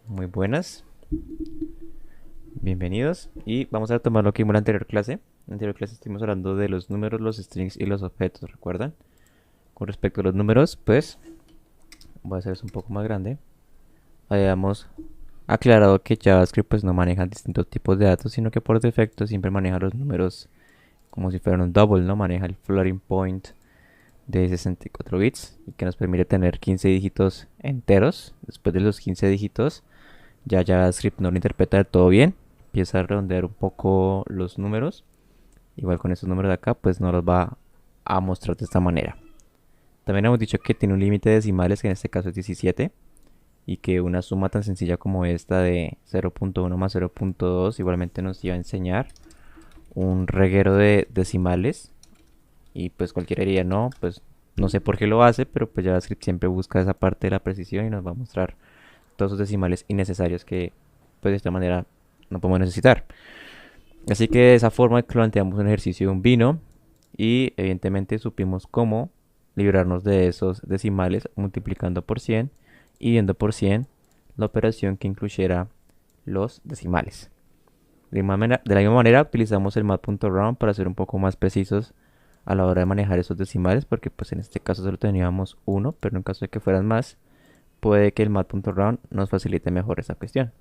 Muy buenas, bienvenidos y vamos a retomar lo que vimos en la anterior clase. En la anterior clase estuvimos hablando de los números, los strings y los objetos, ¿recuerdan? Con respecto a los números, pues voy a hacer eso un poco más grande. Habíamos aclarado que JavaScript pues no maneja distintos tipos de datos, sino que por defecto siempre maneja los números como si fueran un double, ¿no? Maneja el floating point de 64 bits y que nos permite tener 15 dígitos enteros. Después de los 15 dígitos ya JavaScript no lo interpreta del todo bien, empieza a redondear un poco los números. Igual con estos números de acá, pues no los va a mostrar de esta manera. También hemos dicho que tiene un límite de decimales, que en este caso es 17, y que una suma tan sencilla como esta de 0.1 más 0.2 igualmente nos iba a enseñar un reguero de decimales. Y pues cualquiera diría, no, pues no sé por qué lo hace, pero pues JavaScript siempre busca esa parte de la precisión y nos va a mostrar todos esos decimales innecesarios que pues de esta manera no podemos necesitar. Así que de esa forma planteamos un ejercicio de un bino y evidentemente supimos cómo librarnos de esos decimales multiplicando por 100 y viendo por 100 la operación que incluyera los decimales. De la misma manera utilizamos el mat.round para ser un poco más precisos a la hora de manejar esos decimales, porque pues en este caso solo teníamos uno, pero en caso de que fueran más, puede que el mat.round nos facilite mejor esa cuestión.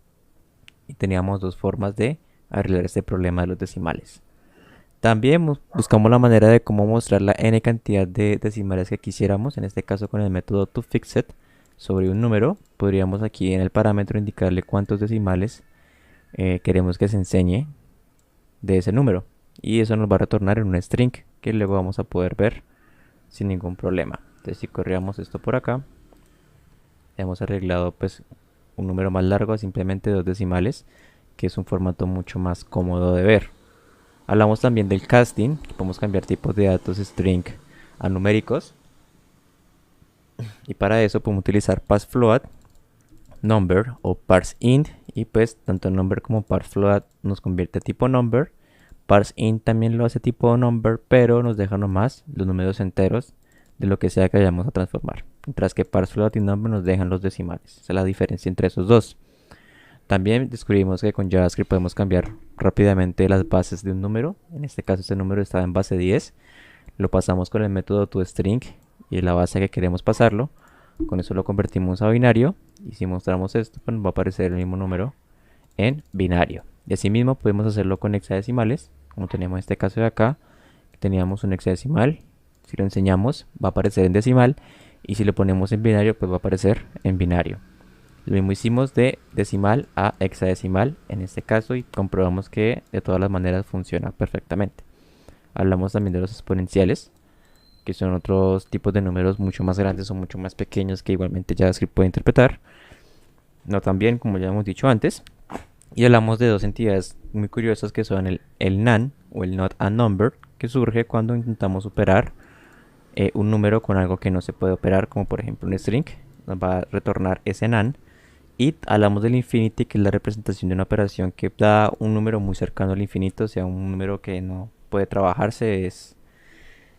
Y teníamos dos formas de arreglar este problema de los decimales. También buscamos la manera de cómo mostrar la n cantidad de decimales que quisiéramos, en este caso con el método toFixIt sobre un número. Podríamos aquí en el parámetro indicarle cuántos decimales queremos que se enseñe de ese número. Y eso nos va a retornar en un string que luego vamos a poder ver sin ningún problema. Entonces si corríamos esto por acá, hemos arreglado pues un número más largo a simplemente dos decimales, que es un formato mucho más cómodo de ver. Hablamos también del casting, que podemos cambiar tipos de datos string a numéricos. Y para eso podemos utilizar parsefloat, number o parseInt. Y pues tanto number como parsefloat nos convierte a tipo number. ParseInt también lo hace tipo number, pero nos deja nomás los números enteros de lo que sea que vayamos a transformar. Mientras que parsefloat y number nos dejan los decimales. Esa es la diferencia entre esos dos. También descubrimos que con JavaScript podemos cambiar rápidamente las bases de un número. En este caso este número estaba en base 10. Lo pasamos con el método toString y la base que queremos pasarlo. Con eso lo convertimos a binario. Y si mostramos esto, pues nos va a aparecer el mismo número en binario. Y asimismo podemos hacerlo con hexadecimales. Como tenemos este caso de acá, teníamos un hexadecimal. Si lo enseñamos va a aparecer en decimal. Y si lo ponemos en binario, pues va a aparecer en binario. Lo mismo hicimos de decimal a hexadecimal en este caso y comprobamos que de todas las maneras funciona perfectamente. Hablamos también de los exponenciales, que son otros tipos de números mucho más grandes o mucho más pequeños que igualmente JavaScript puede interpretar. No tan bien como ya hemos dicho antes. Y hablamos de dos entidades muy curiosas que son el NaN o el Not a Number, que surge cuando intentamos operar un número con algo que no se puede operar, como por ejemplo un string. Nos va a retornar ese NaN. Y hablamos del infinity, que es la representación de una operación que da un número muy cercano al infinito, o sea, un número que no puede trabajarse, es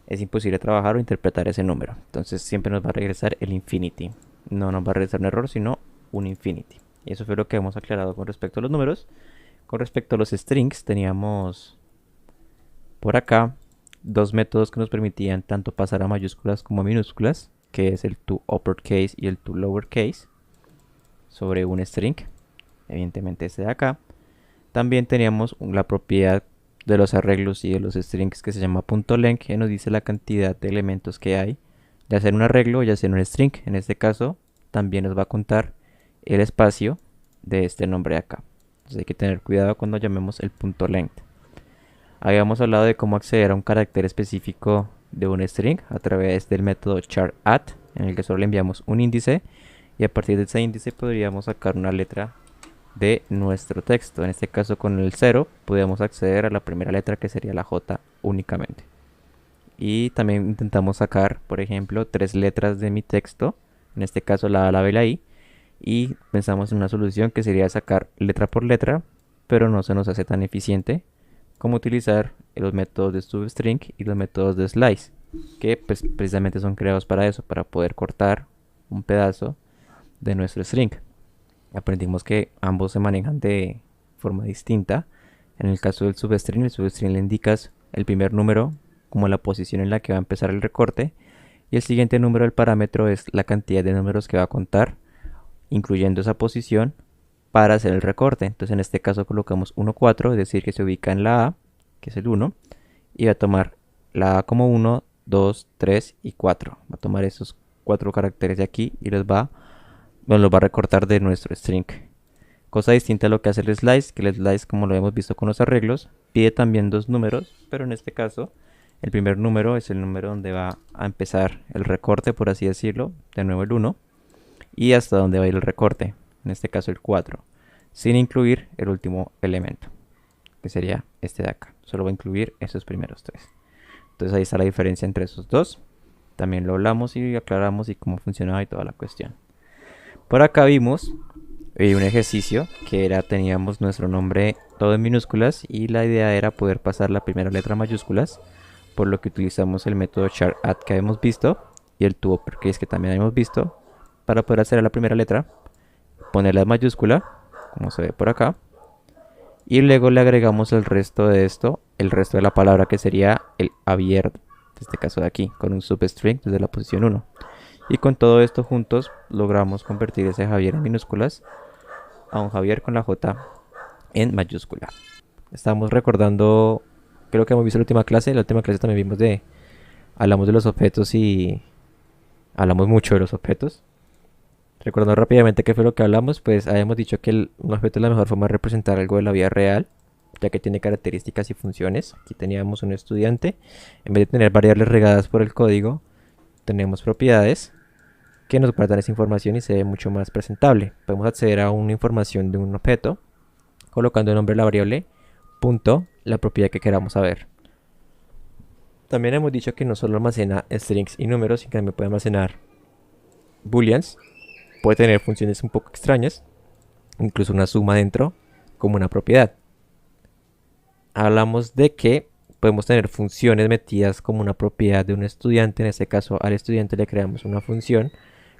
imposible trabajar o interpretar ese número. Entonces siempre nos va a regresar el infinity. No nos va a regresar un error, sino un infinity. Y eso fue lo que hemos aclarado con respecto a los números. Con respecto a los strings, teníamos por acá dos métodos que nos permitían tanto pasar a mayúsculas como a minúsculas, que es el toUpperCase y el toLowerCase sobre un string, evidentemente este de acá. También teníamos la propiedad de los arreglos y de los strings que se llama .length, que nos dice la cantidad de elementos que hay, ya sea en un arreglo o ya sea en un string. En este caso también nos va a contar el espacio de este nombre de acá. Entonces hay que tener cuidado cuando llamemos el .length. Habíamos hablado de cómo acceder a un carácter específico de un string a través del método char_at, en el que solo le enviamos un índice y a partir de ese índice podríamos sacar una letra de nuestro texto. En este caso con el 0 podemos acceder a la primera letra, que sería la J únicamente. Y también intentamos sacar, por ejemplo, tres letras de mi texto, en este caso la A, la B y la I, y pensamos en una solución que sería sacar letra por letra, pero no se nos hace tan eficiente como utilizar los métodos de substring y los métodos de slice, que pues precisamente son creados para eso, para poder cortar un pedazo de nuestro string. aprendimos que ambos se manejan de forma distinta. En el caso del substring, el substring le indicas el primer número como la posición en la que va a empezar el recorte, y el siguiente número del parámetro es la cantidad de números que va a contar, incluyendo esa posición, para hacer el recorte. Entonces en este caso colocamos 1, 4, es decir que se ubica en la A, que es el 1, y va a tomar la A como 1, 2, 3 y 4. Va a tomar esos 4 caracteres de aquí y los va a recortar de nuestro string. Cosa distinta a lo que hace el slice, que el slice, como lo hemos visto con los arreglos, pide también dos números, pero en este caso el primer número es el número donde va a empezar el recorte, por así decirlo, de nuevo el 1, y hasta donde va a ir el recorte, en este caso el 4, sin incluir el último elemento, que sería este de acá. Solo va a incluir esos primeros tres. Entonces ahí está la diferencia entre esos dos. También lo hablamos y aclaramos y cómo funcionaba y toda la cuestión. Por acá vimos un ejercicio que era, teníamos nuestro nombre todo en minúsculas y la idea era poder pasar la primera letra a mayúsculas, por lo que utilizamos el método char_add que habíamos visto y el toUpperCase que también habíamos visto, para poder hacer a la primera letra, ponerla en mayúscula, como se ve por acá, y luego le agregamos el resto de esto, el resto de la palabra, que sería el abierto, en este caso de aquí, con un substring desde la posición 1. Y con todo esto juntos logramos convertir ese Javier en minúsculas a un Javier con la J en mayúscula. Estamos recordando, creo que hemos visto la última clase también vimos hablamos de los objetos y hablamos mucho de los objetos. Recordando rápidamente qué fue lo que hablamos, pues habíamos dicho que un objeto es la mejor forma de representar algo de la vida real, ya que tiene características y funciones. Aquí teníamos un estudiante, en vez de tener variables regadas por el código, tenemos propiedades que nos guardan esa información y se ve mucho más presentable. Podemos acceder a una información de un objeto colocando el nombre de la variable punto la propiedad que queramos saber. También hemos dicho que no solo almacena strings y números, sino que también puede almacenar booleans. Puede tener funciones un poco extrañas, incluso una suma dentro como una propiedad. Hablamos de que podemos tener funciones metidas como una propiedad de un estudiante. En este caso, al estudiante le creamos una función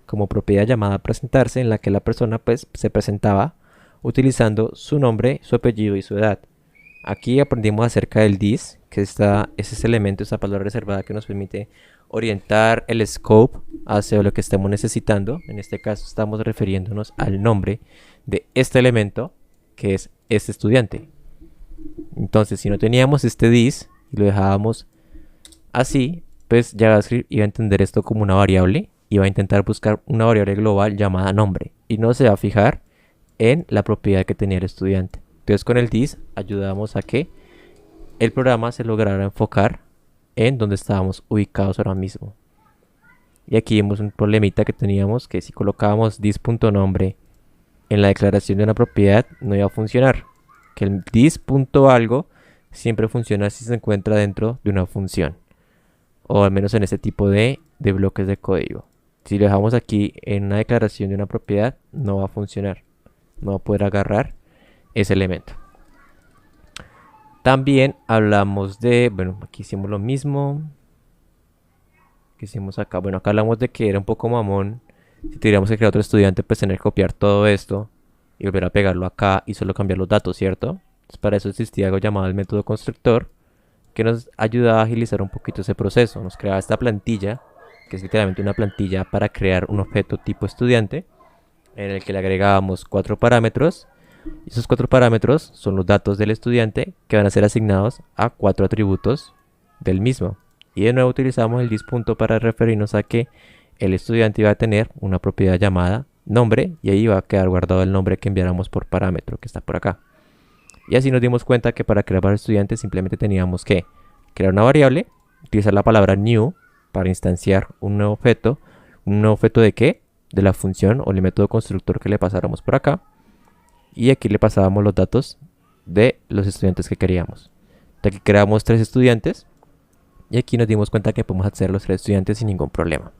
como propiedad llamada presentarse, en la que la persona pues se presentaba utilizando su nombre, su apellido y su edad. Aquí aprendimos acerca del this, que es ese elemento, esa palabra reservada que nos permite orientar el scope hacia lo que estemos necesitando. En este caso estamos refiriéndonos al nombre de este elemento, que es este estudiante. Entonces, si no teníamos este this y lo dejábamos así, pues JavaScript iba a entender esto como una variable y va a intentar buscar una variable global llamada nombre, y no se va a fijar en la propiedad que tenía el estudiante. Entonces con el this ayudamos a que el programa se lograra enfocar en donde estábamos ubicados ahora mismo. Y aquí vemos un problemita que teníamos, que si colocábamos this.nombre en la declaración de una propiedad no iba a funcionar, que el this.algo siempre funciona si se encuentra dentro de una función, o al menos en este tipo de bloques de código. Si lo dejamos aquí en una declaración de una propiedad, no va a funcionar, no va a poder agarrar ese elemento. También hablamos de, bueno, aquí hicimos lo mismo que hicimos acá. Bueno, acá hablamos de que era un poco mamón, si tuviéramos que crear otro estudiante, pues tener que copiar todo esto y volver a pegarlo acá y solo cambiar los datos, ¿cierto? Entonces para eso existía algo llamado el método constructor, que nos ayudaba a agilizar un poquito ese proceso. Nos creaba esta plantilla, que es literalmente una plantilla para crear un objeto tipo estudiante, en el que le agregábamos 4 parámetros. Y esos 4 parámetros son los datos del estudiante, que van a ser asignados a 4 atributos del mismo. Y de nuevo utilizamos el this.punto para referirnos a que el estudiante iba a tener una propiedad llamada nombre, y ahí va a quedar guardado el nombre que enviáramos por parámetro, que está por acá. Y así nos dimos cuenta que para crear varios estudiantes simplemente teníamos que crear una variable, utilizar la palabra new para instanciar un nuevo objeto. ¿Un nuevo objeto de qué? De la función o el método constructor que le pasáramos por acá. Y aquí le pasábamos los datos de los estudiantes que queríamos. De aquí creamos 3 estudiantes. Y aquí nos dimos cuenta que podemos acceder a los 3 estudiantes sin ningún problema.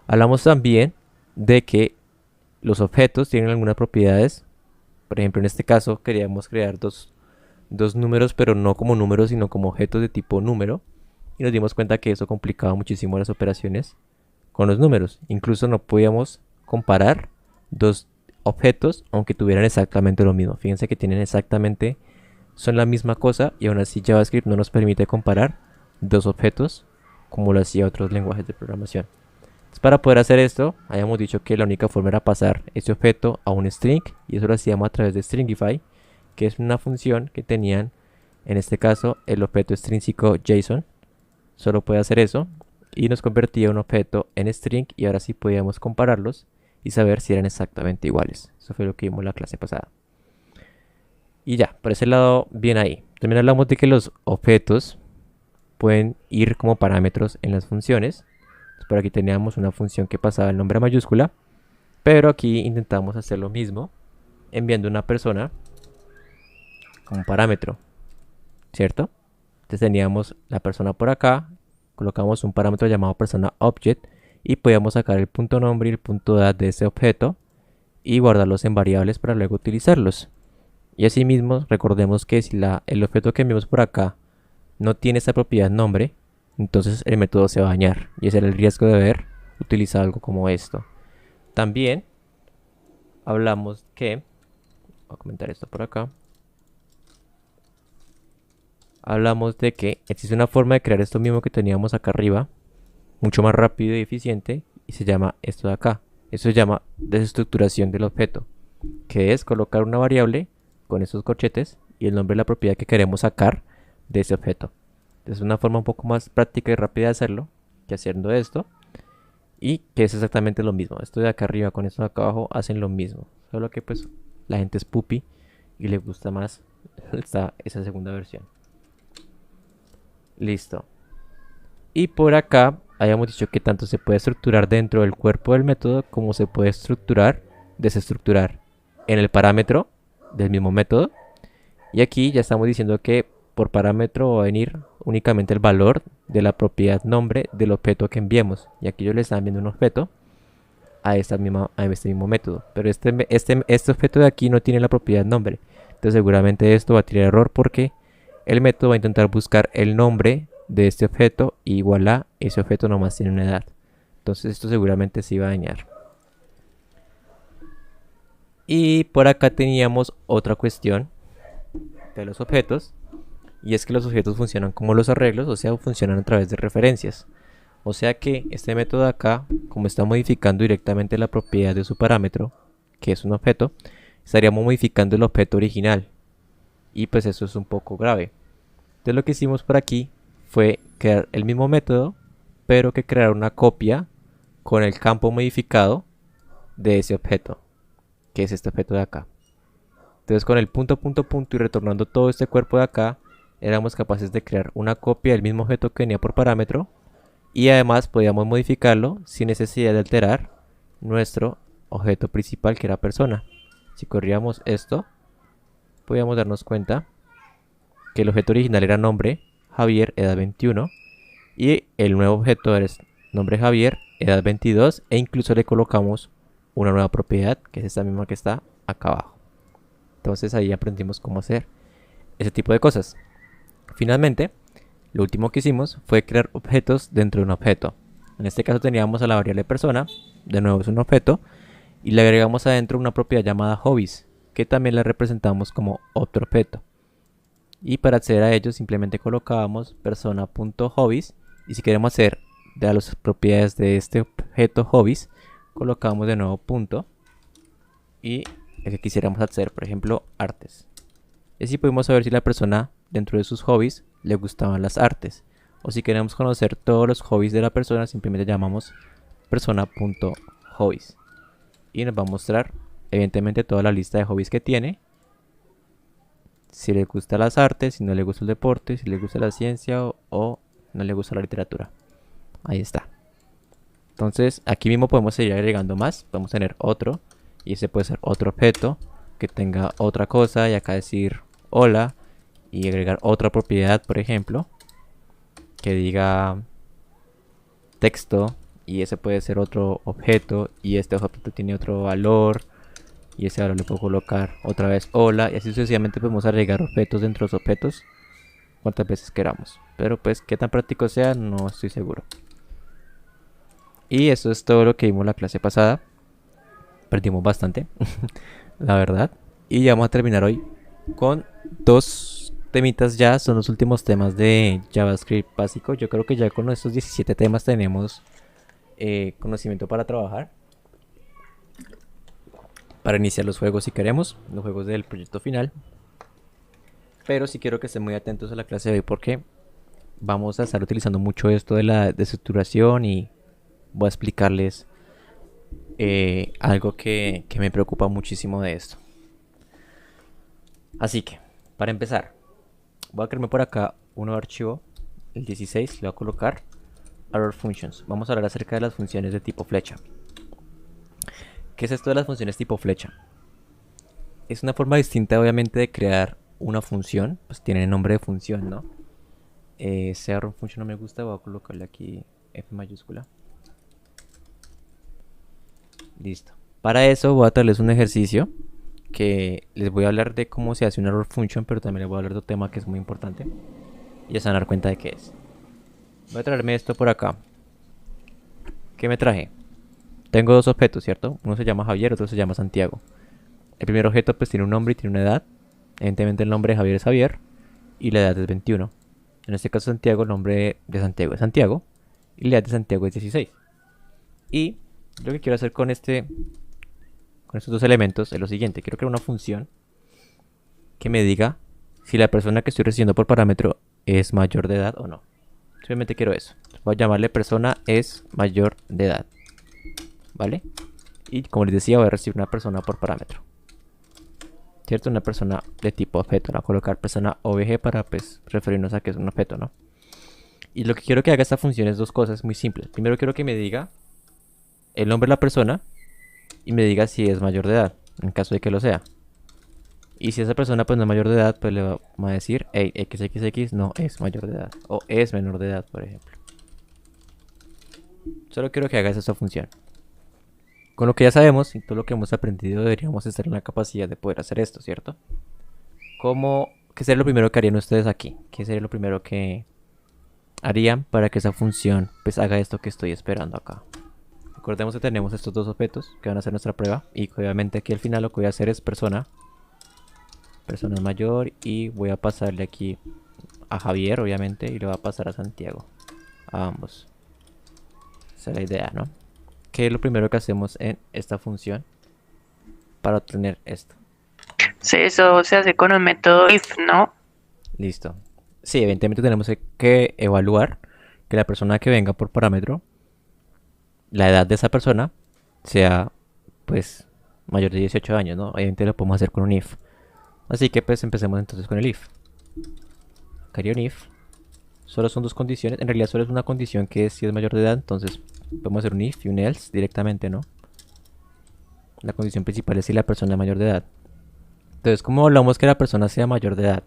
Hablamos también de que los objetos tienen algunas propiedades. Por ejemplo, en este caso queríamos crear dos números, pero no como números, sino como objetos de tipo número. Y nos dimos cuenta que eso complicaba muchísimo las operaciones con los números. Incluso no podíamos comparar dos objetos aunque tuvieran exactamente lo mismo. Fíjense que tienen exactamente, son la misma cosa y aún así JavaScript no nos permite comparar dos objetos como lo hacía otros lenguajes de programación. Entonces, para poder hacer esto, habíamos dicho que la única forma era pasar ese objeto a un string y eso lo hacíamos a través de Stringify, que es una función que tenían, en este caso, el objeto extrínseco JSON. Solo puede hacer eso y nos convertía un objeto en string y ahora sí podíamos compararlos y saber si eran exactamente iguales. Eso fue lo que vimos en la clase pasada. Y ya, por ese lado, bien ahí. También hablamos de que los objetos pueden ir como parámetros en las funciones. Entonces, por aquí teníamos una función que pasaba el nombre a mayúscula, pero aquí intentamos hacer lo mismo enviando una persona como parámetro, ¿cierto? Entonces teníamos la persona por acá, colocamos un parámetro llamado persona object y podíamos sacar el punto nombre y el punto edad de ese objeto y guardarlos en variables para luego utilizarlos. Y asimismo, recordemos que si el objeto que enviamos por acá no tiene esta propiedad nombre, entonces el método se va a dañar y ese era el riesgo de haber utilizado algo como esto. También hablamos que, voy a comentar esto por acá, hablamos de que existe una forma de crear esto mismo que teníamos acá arriba, mucho más rápido y eficiente, y se llama esto de acá. Eso se llama desestructuración del objeto, que es colocar una variable con esos corchetes y el nombre de la propiedad que queremos sacar de ese objeto. Es una forma un poco más práctica y rápida de hacerlo que haciendo esto, y que es exactamente lo mismo. Esto de acá arriba con esto de acá abajo hacen lo mismo, solo que pues la gente es pupi y le gusta más esa segunda versión. Listo. Y por acá habíamos dicho que tanto se puede estructurar dentro del cuerpo del método como se puede desestructurar en el parámetro del mismo método. Y aquí ya estamos diciendo que por parámetro va a venir únicamente el valor de la propiedad nombre del objeto que enviemos. Y aquí yo le estaba enviando un objeto a este mismo método. Pero este objeto de aquí no tiene la propiedad nombre. Entonces seguramente esto va a tirar error porque el método va a intentar buscar el nombre de este objeto y voilà, ese objeto nomás tiene una edad. Entonces esto seguramente se iba a dañar. Y por acá teníamos otra cuestión de los objetos, y es que los objetos funcionan como los arreglos, o sea, funcionan a través de referencias. O sea que este método de acá, como está modificando directamente la propiedad de su parámetro, que es un objeto, estaríamos modificando el objeto original. Y pues eso es un poco grave. Entonces lo que hicimos por aquí fue crear el mismo método, pero que crear una copia con el campo modificado de ese objeto, que es este objeto de acá. Entonces con el punto, punto, punto y retornando todo este cuerpo de acá, éramos capaces de crear una copia del mismo objeto que venía por parámetro y además podíamos modificarlo sin necesidad de alterar nuestro objeto principal, que era persona. Si corríamos esto, podíamos darnos cuenta que el objeto original era nombre Javier, edad 21, y el nuevo objeto es nombre Javier, edad 22, e incluso le colocamos una nueva propiedad, que es esta misma que está acá abajo. Entonces ahí aprendimos cómo hacer ese tipo de cosas. Finalmente, lo último que hicimos fue crear objetos dentro de un objeto. En este caso teníamos a la variable persona, de nuevo es un objeto, y le agregamos adentro una propiedad llamada hobbies, que también la representamos como otro objeto. Y para acceder a ello simplemente colocábamos persona.hobbies, y si queremos hacer de las propiedades de este objeto hobbies, colocamos de nuevo punto y el que quisiéramos hacer, por ejemplo, artes. Y así podemos saber si la persona dentro de sus hobbies le gustaban las artes, o si queremos conocer todos los hobbies de la persona, simplemente llamamos persona.hobbies y nos va a mostrar evidentemente toda la lista de hobbies que tiene, si le gusta las artes, si no le gusta el deporte, si le gusta la ciencia o no le gusta la literatura. Ahí está. Entonces aquí mismo podemos seguir agregando más, podemos tener otro, y ese puede ser otro objeto que tenga otra cosa, y acá decir hola y agregar otra propiedad, por ejemplo, que diga texto, y ese puede ser otro objeto, y este objeto tiene otro valor, y ese valor le puedo colocar otra vez hola, y así sucesivamente podemos agregar objetos dentro de los objetos cuantas veces queramos, pero pues qué tan práctico sea no estoy seguro. Y eso es todo lo que vimos la clase pasada. perdimos bastante, la verdad. Y ya vamos a terminar hoy con dos temitas ya, son los últimos temas de JavaScript básico. Yo creo que ya con estos 17 temas tenemos conocimiento para trabajar, para iniciar los juegos si queremos, los juegos del proyecto final. Pero sí quiero que estén muy atentos a la clase de hoy porque vamos a estar utilizando mucho esto de la desestructuración y voy a explicarles algo que me preocupa muchísimo de esto. Así que, para empezar, voy a crearme por acá un nuevo archivo, el 16, le voy a colocar Arrow Functions. Vamos a hablar acerca de las funciones de tipo flecha. ¿Qué es esto de las funciones tipo flecha? Es una forma distinta, obviamente, de crear una función. Pues tiene nombre de función, ¿no? Ese Arrow Function no me gusta, voy a colocarle aquí F mayúscula. Listo. Para eso voy a traerles un ejercicio que les voy a hablar de cómo se hace un Arrow Function, pero también les voy a hablar de otro tema que es muy importante. Y ya se van a dar cuenta de qué es. Voy a traerme esto por acá. ¿Qué me traje? Tengo dos objetos, ¿cierto? Uno se llama Javier, otro se llama Santiago. El primer objeto pues tiene un nombre y tiene una edad. Evidentemente el nombre de Javier es Javier y la edad es 21. En este caso Santiago, el nombre de Santiago es Santiago y la edad de Santiago es 16. Y lo que quiero hacer con estos dos elementos es lo siguiente. Quiero crear una función que me diga si la persona que estoy recibiendo por parámetro es mayor de edad o no. Simplemente quiero eso. Voy a llamarle persona es mayor de edad. ¿Vale? Y como les decía, voy a recibir una persona por parámetro. ¿Cierto? Una persona de tipo objeto. Voy a colocar persona obj para pues referirnos a que es un objeto, ¿no? Y lo que quiero que haga esta función es dos cosas muy simples. Primero quiero que me diga el nombre de la persona y me diga si es mayor de edad, en caso de que lo sea. Y si esa persona pues no es mayor de edad, pues le vamos a decir, hey, XXX no es mayor de edad. O es menor de edad, por ejemplo. Solo quiero que hagas esta función. Con lo que ya sabemos y todo lo que hemos aprendido, deberíamos estar en la capacidad de poder hacer esto, ¿cierto? ¿Qué sería lo primero que harían ustedes aquí? ¿Qué sería lo primero que harían para que esa función pues haga esto que estoy esperando acá? Recordemos que tenemos estos dos objetos que van a ser nuestra prueba. Y obviamente aquí al final lo que voy a hacer es persona. Persona es mayor y voy a pasarle aquí a Javier, obviamente, y le voy a pasar a Santiago. A ambos. Esa es la idea, ¿no? ¿Qué es lo primero que hacemos en esta función para obtener esto? Sí, eso se hace con un método if, ¿no? Listo. Sí, evidentemente tenemos que evaluar que la persona que venga por parámetro, la edad de esa persona, sea pues mayor de 18 años, ¿no? Obviamente lo podemos hacer con un if. Así que pues empecemos entonces con el if. Acá haría un if. Solo son dos condiciones. En realidad solo es una condición que es si es mayor de edad. Entonces podemos hacer un if y un else directamente, ¿no? La condición principal es si la persona es mayor de edad. Entonces, ¿cómo hablamos que la persona sea mayor de edad?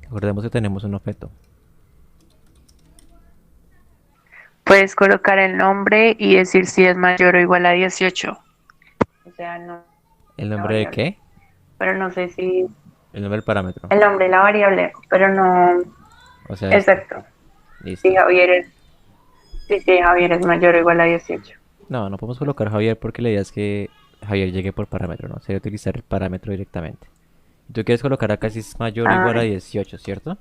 Recordemos que tenemos un objeto. Puedes colocar el nombre y decir si es mayor o igual a 18. O sea, no ¿El la nombre de variable. qué? Pero no sé si El nombre del parámetro. el nombre de la variable, pero no. O sea, Exacto. Si listo. Javier es, si Javier es mayor o igual a 18. No, no podemos colocar Javier porque la idea es que Javier llegue por parámetro, ¿no? Sería utilizar el parámetro directamente. Y tú quieres colocar acá si es mayor o igual a Ah, 18, ¿cierto?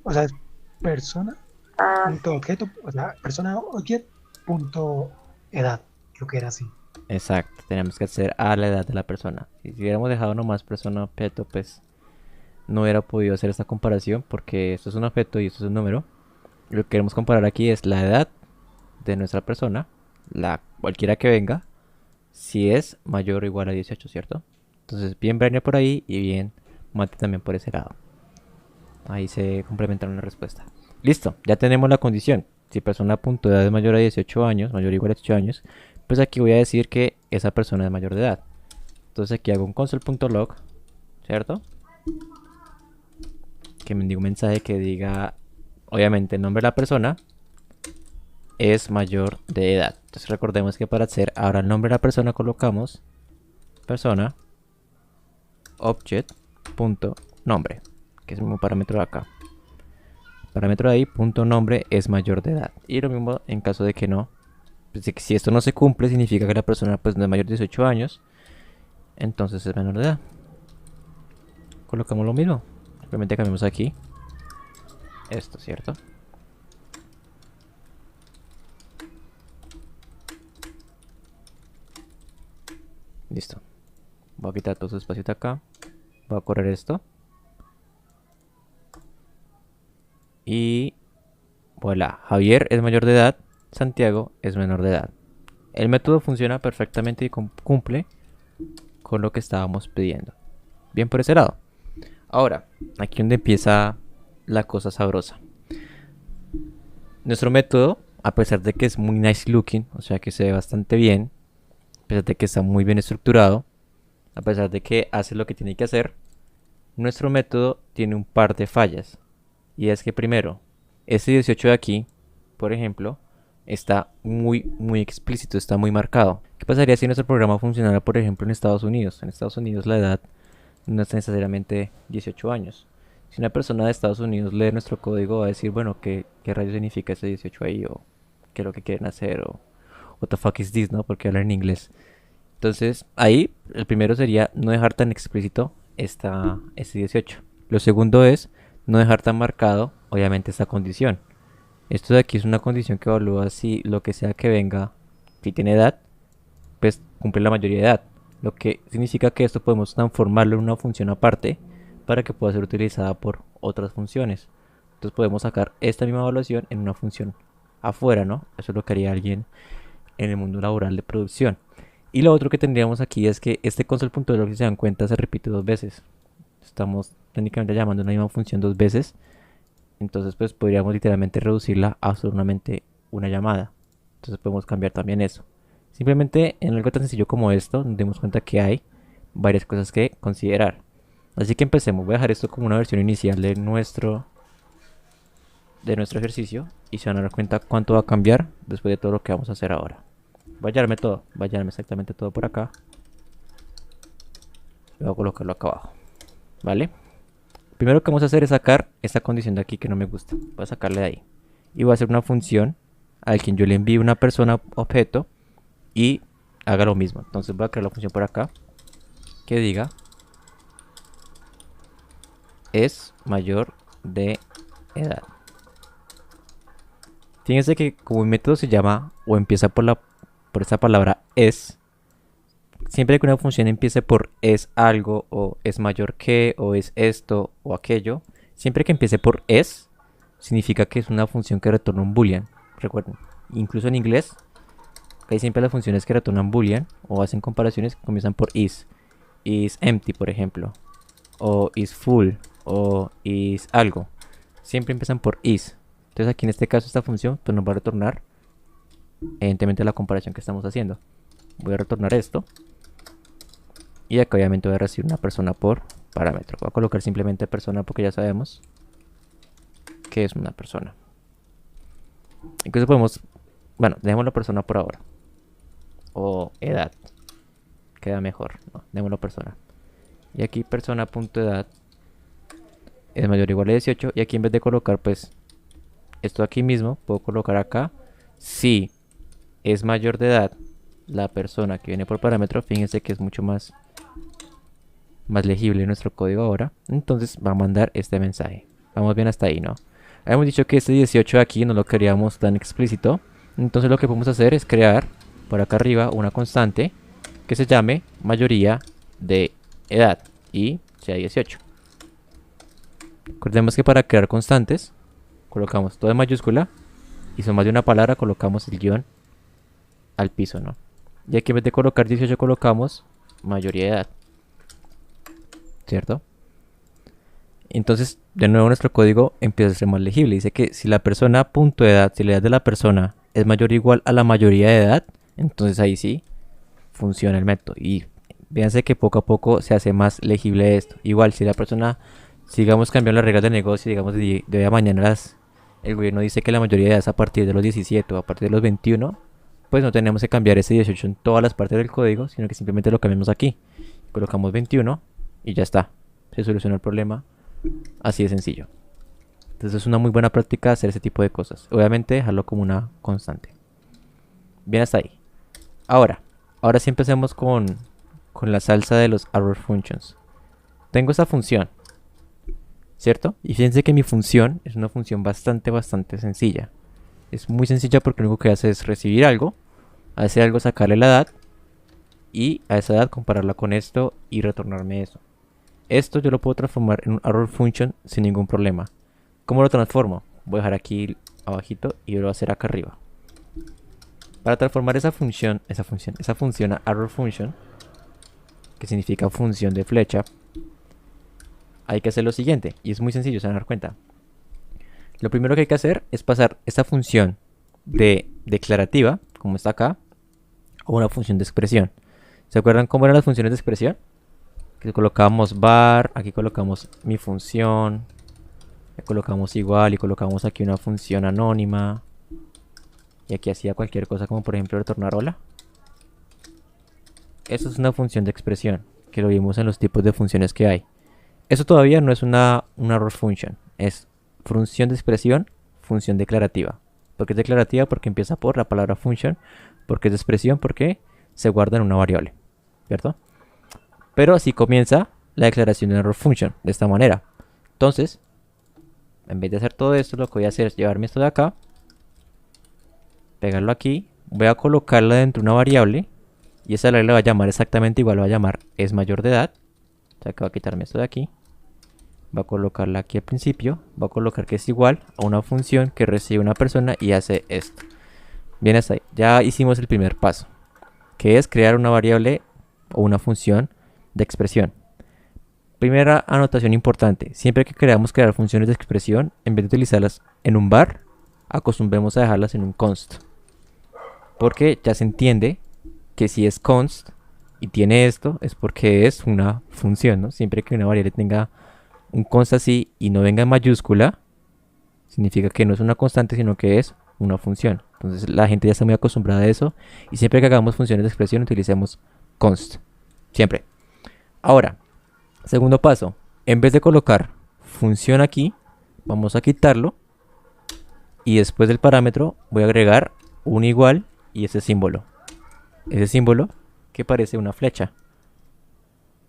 O sea, es persona ah, punto objeto, o sea, persona objeto punto edad, creo que era así. Exacto, tenemos que acceder a la edad de la persona. Si hubiéramos dejado nomás persona objeto, pues no hubiera podido hacer esta comparación porque esto es un objeto y esto es un número. Lo que queremos comparar aquí es la edad de nuestra persona, cualquiera que venga, si es mayor o igual a 18, ¿cierto? Entonces, bien Brainer por ahí y bien Mate también por ese lado. Ahí se complementaron la respuesta. Listo, ya tenemos la condición. Si persona punto de edad es mayor a 18 años, mayor o igual a 18 años, pues aquí voy a decir que esa persona es mayor de edad. Entonces aquí hago un console.log, ¿cierto? Que me envíe un mensaje que diga, obviamente, el nombre de la persona es mayor de edad. Entonces recordemos que para hacer ahora el nombre de la persona colocamos persona object.nombre, que es el mismo parámetro de acá. El parámetro de ahí, punto nombre, es mayor de edad. Y lo mismo en caso de que no, Pues, si esto no se cumple, significa que la persona pues no es mayor de 18 años, entonces es menor de edad. Colocamos lo mismo, simplemente cambiamos aquí esto, ¿cierto? Listo. Voy a quitar todo su espacio de acá. Voy a correr esto. Y voilà, Javier es mayor de edad, Santiago es menor de edad. El método funciona perfectamente y cumple con lo que estábamos pidiendo. Bien por ese lado. Ahora, aquí donde empieza la cosa sabrosa. Nuestro método, a pesar de que es muy nice looking, o sea que se ve bastante bien, a pesar de que está muy bien estructurado, a pesar de que hace lo que tiene que hacer, nuestro método tiene un par de fallas. Y es que primero, este 18 de aquí, por ejemplo, está muy explícito, está muy marcado. ¿Qué pasaría si nuestro programa funcionara, por ejemplo, en Estados Unidos? En Estados Unidos la edad no es necesariamente 18 años. Si una persona de Estados Unidos lee nuestro código, va a decir, bueno, ¿qué rayos significa ese 18 ahí? O qué es lo que quieren hacer, o what the fuck is this, ¿no? Porque hablan en inglés. Entonces, ahí, el primero sería no dejar tan explícito este 18. Lo segundo es no dejar tan marcado, obviamente, esta condición. Esto de aquí es una condición que evalúa si lo que sea que venga, si tiene edad, pues cumple la mayoría de edad. Lo que significa que esto podemos transformarlo en una función aparte para que pueda ser utilizada por otras funciones. Entonces podemos sacar esta misma evaluación en una función afuera, ¿no? Eso es lo que haría alguien en el mundo laboral de producción. Y lo otro que tendríamos aquí es que este console.log, si se dan cuenta, se repite dos veces. Estamos técnicamente llamando una misma función dos veces. Entonces pues podríamos literalmente reducirla a solamente una llamada. Entonces podemos cambiar también eso. Simplemente en algo tan sencillo como esto, nos demos cuenta que hay varias cosas que considerar. Así que empecemos. Voy a dejar esto como una versión inicial de nuestro ejercicio. Y se van a dar cuenta cuánto va a cambiar después de todo lo que vamos a hacer ahora. Voy a hallarme todo. Voy a hallarme exactamente todo por acá. Y voy a colocarlo acá abajo. ¿Vale? Primero que vamos a hacer es sacar esta condición de aquí que no me gusta. Voy a sacarle de ahí. Y voy a hacer una función al quien yo le envíe una persona objeto y haga lo mismo. Entonces voy a crear la función por acá que diga es mayor de edad. Fíjense que como el método se llama o empieza por esta palabra es, siempre que una función empiece por es algo o es mayor que o es esto o aquello, siempre que empiece por es, significa que es una función que retorna un boolean. Recuerden, incluso en inglés hay siempre las funciones que retornan boolean o hacen comparaciones que comienzan por is empty, por ejemplo, o is full o is algo. Siempre empiezan por is. Entonces aquí en este caso esta función pues nos va a retornar evidentemente la comparación que estamos haciendo. Voy a retornar esto. Y acá obviamente voy a recibir una persona por parámetro. Voy a colocar simplemente persona porque ya sabemos que es una persona. Incluso podemos, bueno, dejemos la persona por ahora. O edad. Queda mejor, no, démoslo persona. Y aquí persona.edad es mayor o igual a 18. Y aquí en vez de colocar pues esto aquí mismo, puedo colocar acá si es mayor de edad la persona que viene por parámetro. Fíjense que es mucho más legible nuestro código ahora. Entonces va a mandar este mensaje. Vamos bien hasta ahí, ¿no? Habíamos dicho que este 18 de aquí no lo queríamos tan explícito. Entonces lo que podemos hacer es crear por acá arriba una constante que se llame mayoría de edad y sea 18. Recordemos que para crear constantes colocamos todo en mayúscula y son más de una palabra, colocamos el guión al piso, ¿no? Y aquí en vez de colocar 18 colocamos mayoría de edad, ¿cierto? Entonces de nuevo nuestro código empieza a ser más legible. Dice que si la persona punto de edad, si la edad de la persona es mayor o igual a la mayoría de edad, entonces ahí sí funciona el método. Y fíjense que poco a poco se hace más legible esto. Igual si la persona, sigamos cambiando las reglas del negocio, digamos de hoy a mañana el gobierno dice que la mayoría de edad es a partir de los 17 o a partir de los 21, pues no tenemos que cambiar ese 18 en todas las partes del código, sino que simplemente lo cambiamos aquí. Colocamos 21 y ya está. Se soluciona el problema. Así de sencillo. Entonces es una muy buena práctica hacer ese tipo de cosas. Obviamente dejarlo como una constante. Bien hasta ahí. Ahora sí empecemos con la salsa de los arrow functions. Tengo esta función, ¿cierto? Y fíjense que mi función es una función bastante sencilla. Es muy sencilla porque lo único que hace es recibir algo, hacer algo, sacarle la edad, y a esa edad compararla con esto y retornarme eso. Esto yo lo puedo transformar en un arrow function sin ningún problema. ¿Cómo lo transformo? Voy a dejar aquí abajito y lo voy a hacer acá arriba. Para transformar esa función a arrow function, que significa función de flecha, hay que hacer lo siguiente, y es muy sencillo, se van a dar cuenta. Lo primero que hay que hacer es pasar esta función de declarativa, como está acá, a una función de expresión. ¿Se acuerdan cómo eran las funciones de expresión? Que colocamos var, aquí colocamos mi función, le colocamos igual y colocamos aquí una función anónima. Y aquí hacía cualquier cosa, como por ejemplo retornar hola. Eso es una función de expresión, que lo vimos en los tipos de funciones que hay. Eso todavía no es una arrow function, es función de expresión, función declarativa. ¿Por qué es declarativa? Porque empieza por la palabra function, porque es de expresión, porque se guarda en una variable, ¿cierto? Pero así comienza la declaración de una arrow function, de esta manera. Entonces, en vez de hacer todo esto, lo que voy a hacer es llevarme esto de acá, pegarlo aquí, voy a colocarla dentro de una variable, y esa le va a llamar exactamente igual, lo va a llamar es mayor de edad. O sea que va a quitarme esto de aquí, va a colocarla aquí al principio, va a colocar que es igual a una función que recibe una persona y hace esto. Bien, hasta ahí. Ya hicimos el primer paso, que es crear una variable o una función de expresión. Primera anotación importante, siempre que queramos crear funciones de expresión, en vez de utilizarlas en un var, acostumbremos a dejarlas en un const. Porque ya se entiende que si es const y tiene esto, es porque es una función, ¿no? Siempre que una variable tenga un const así y no venga en mayúscula, significa que no es una constante, sino que es una función. Entonces la gente ya está muy acostumbrada a eso, y siempre que hagamos funciones de expresión utilicemos const. Siempre. Ahora, segundo paso, en vez de colocar función aquí, vamos a quitarlo, y después del parámetro voy a agregar un igual y ese símbolo. Ese símbolo que parece una flecha.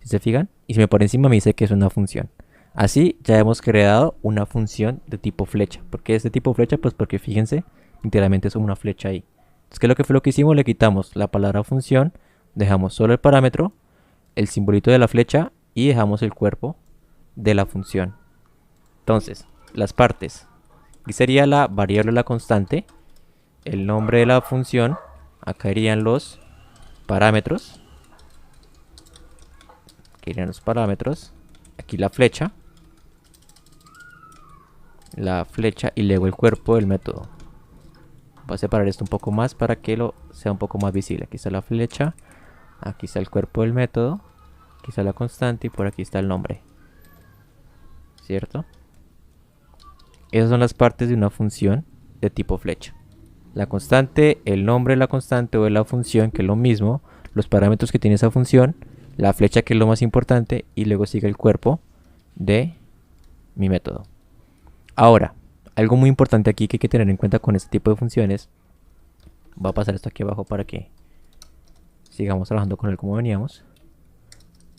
Si se fijan, y si me pone encima me dice que es una función. Así ya hemos creado una función de tipo flecha. ¿Por qué es de tipo flecha? Pues porque fíjense, literalmente es una flecha ahí. Entonces, ¿qué es lo que fue lo que hicimos? Le quitamos la palabra función, dejamos solo el parámetro, el simbolito de la flecha y dejamos el cuerpo de la función. Entonces, las partes. Aquí sería la variable o la constante, el nombre de la función, acá irían los parámetros. Aquí irían los parámetros, aquí la flecha y luego el cuerpo del método. Voy a separar esto un poco más para que lo sea un poco más visible. Aquí está la flecha, aquí está el cuerpo del método, aquí está la constante y por aquí está el nombre, ¿cierto? Esas son las partes de una función de tipo flecha. La constante, el nombre de la constante o de la función, que es lo mismo, los parámetros que tiene esa función, la flecha, que es lo más importante, y luego sigue el cuerpo de mi método. Ahora, algo muy importante aquí que hay que tener en cuenta con este tipo de funciones, voy a pasar esto aquí abajo para que sigamos trabajando con él como veníamos.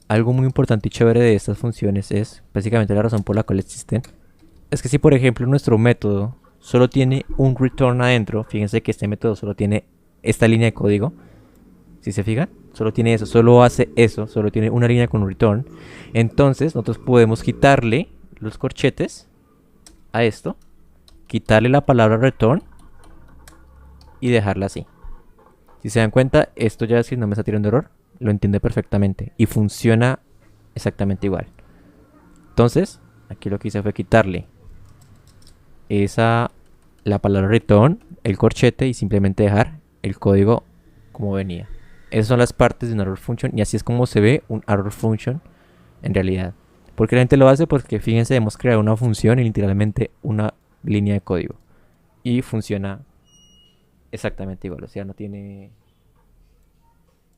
Algo muy importante y chévere de estas funciones es, básicamente la razón por la cual existen, es que si por ejemplo nuestro método solo tiene un return adentro, fíjense que este método solo tiene esta línea de código, si se fijan, solo tiene eso, solo hace eso, solo tiene una línea con un return. Entonces nosotros podemos quitarle los corchetes a esto, quitarle la palabra return y dejarla así. Si se dan cuenta, esto ya si no me está tirando error, lo entiende perfectamente y funciona exactamente igual. Entonces, aquí lo que hice fue quitarle la palabra return, el corchete, y simplemente dejar el código como venía. Esas son las partes de un arrow function, y así es como se ve un arrow function en realidad. ¿Por qué la gente lo hace? Porque fíjense, hemos creado una función y literalmente una línea de código y funciona exactamente igual, o sea, no tiene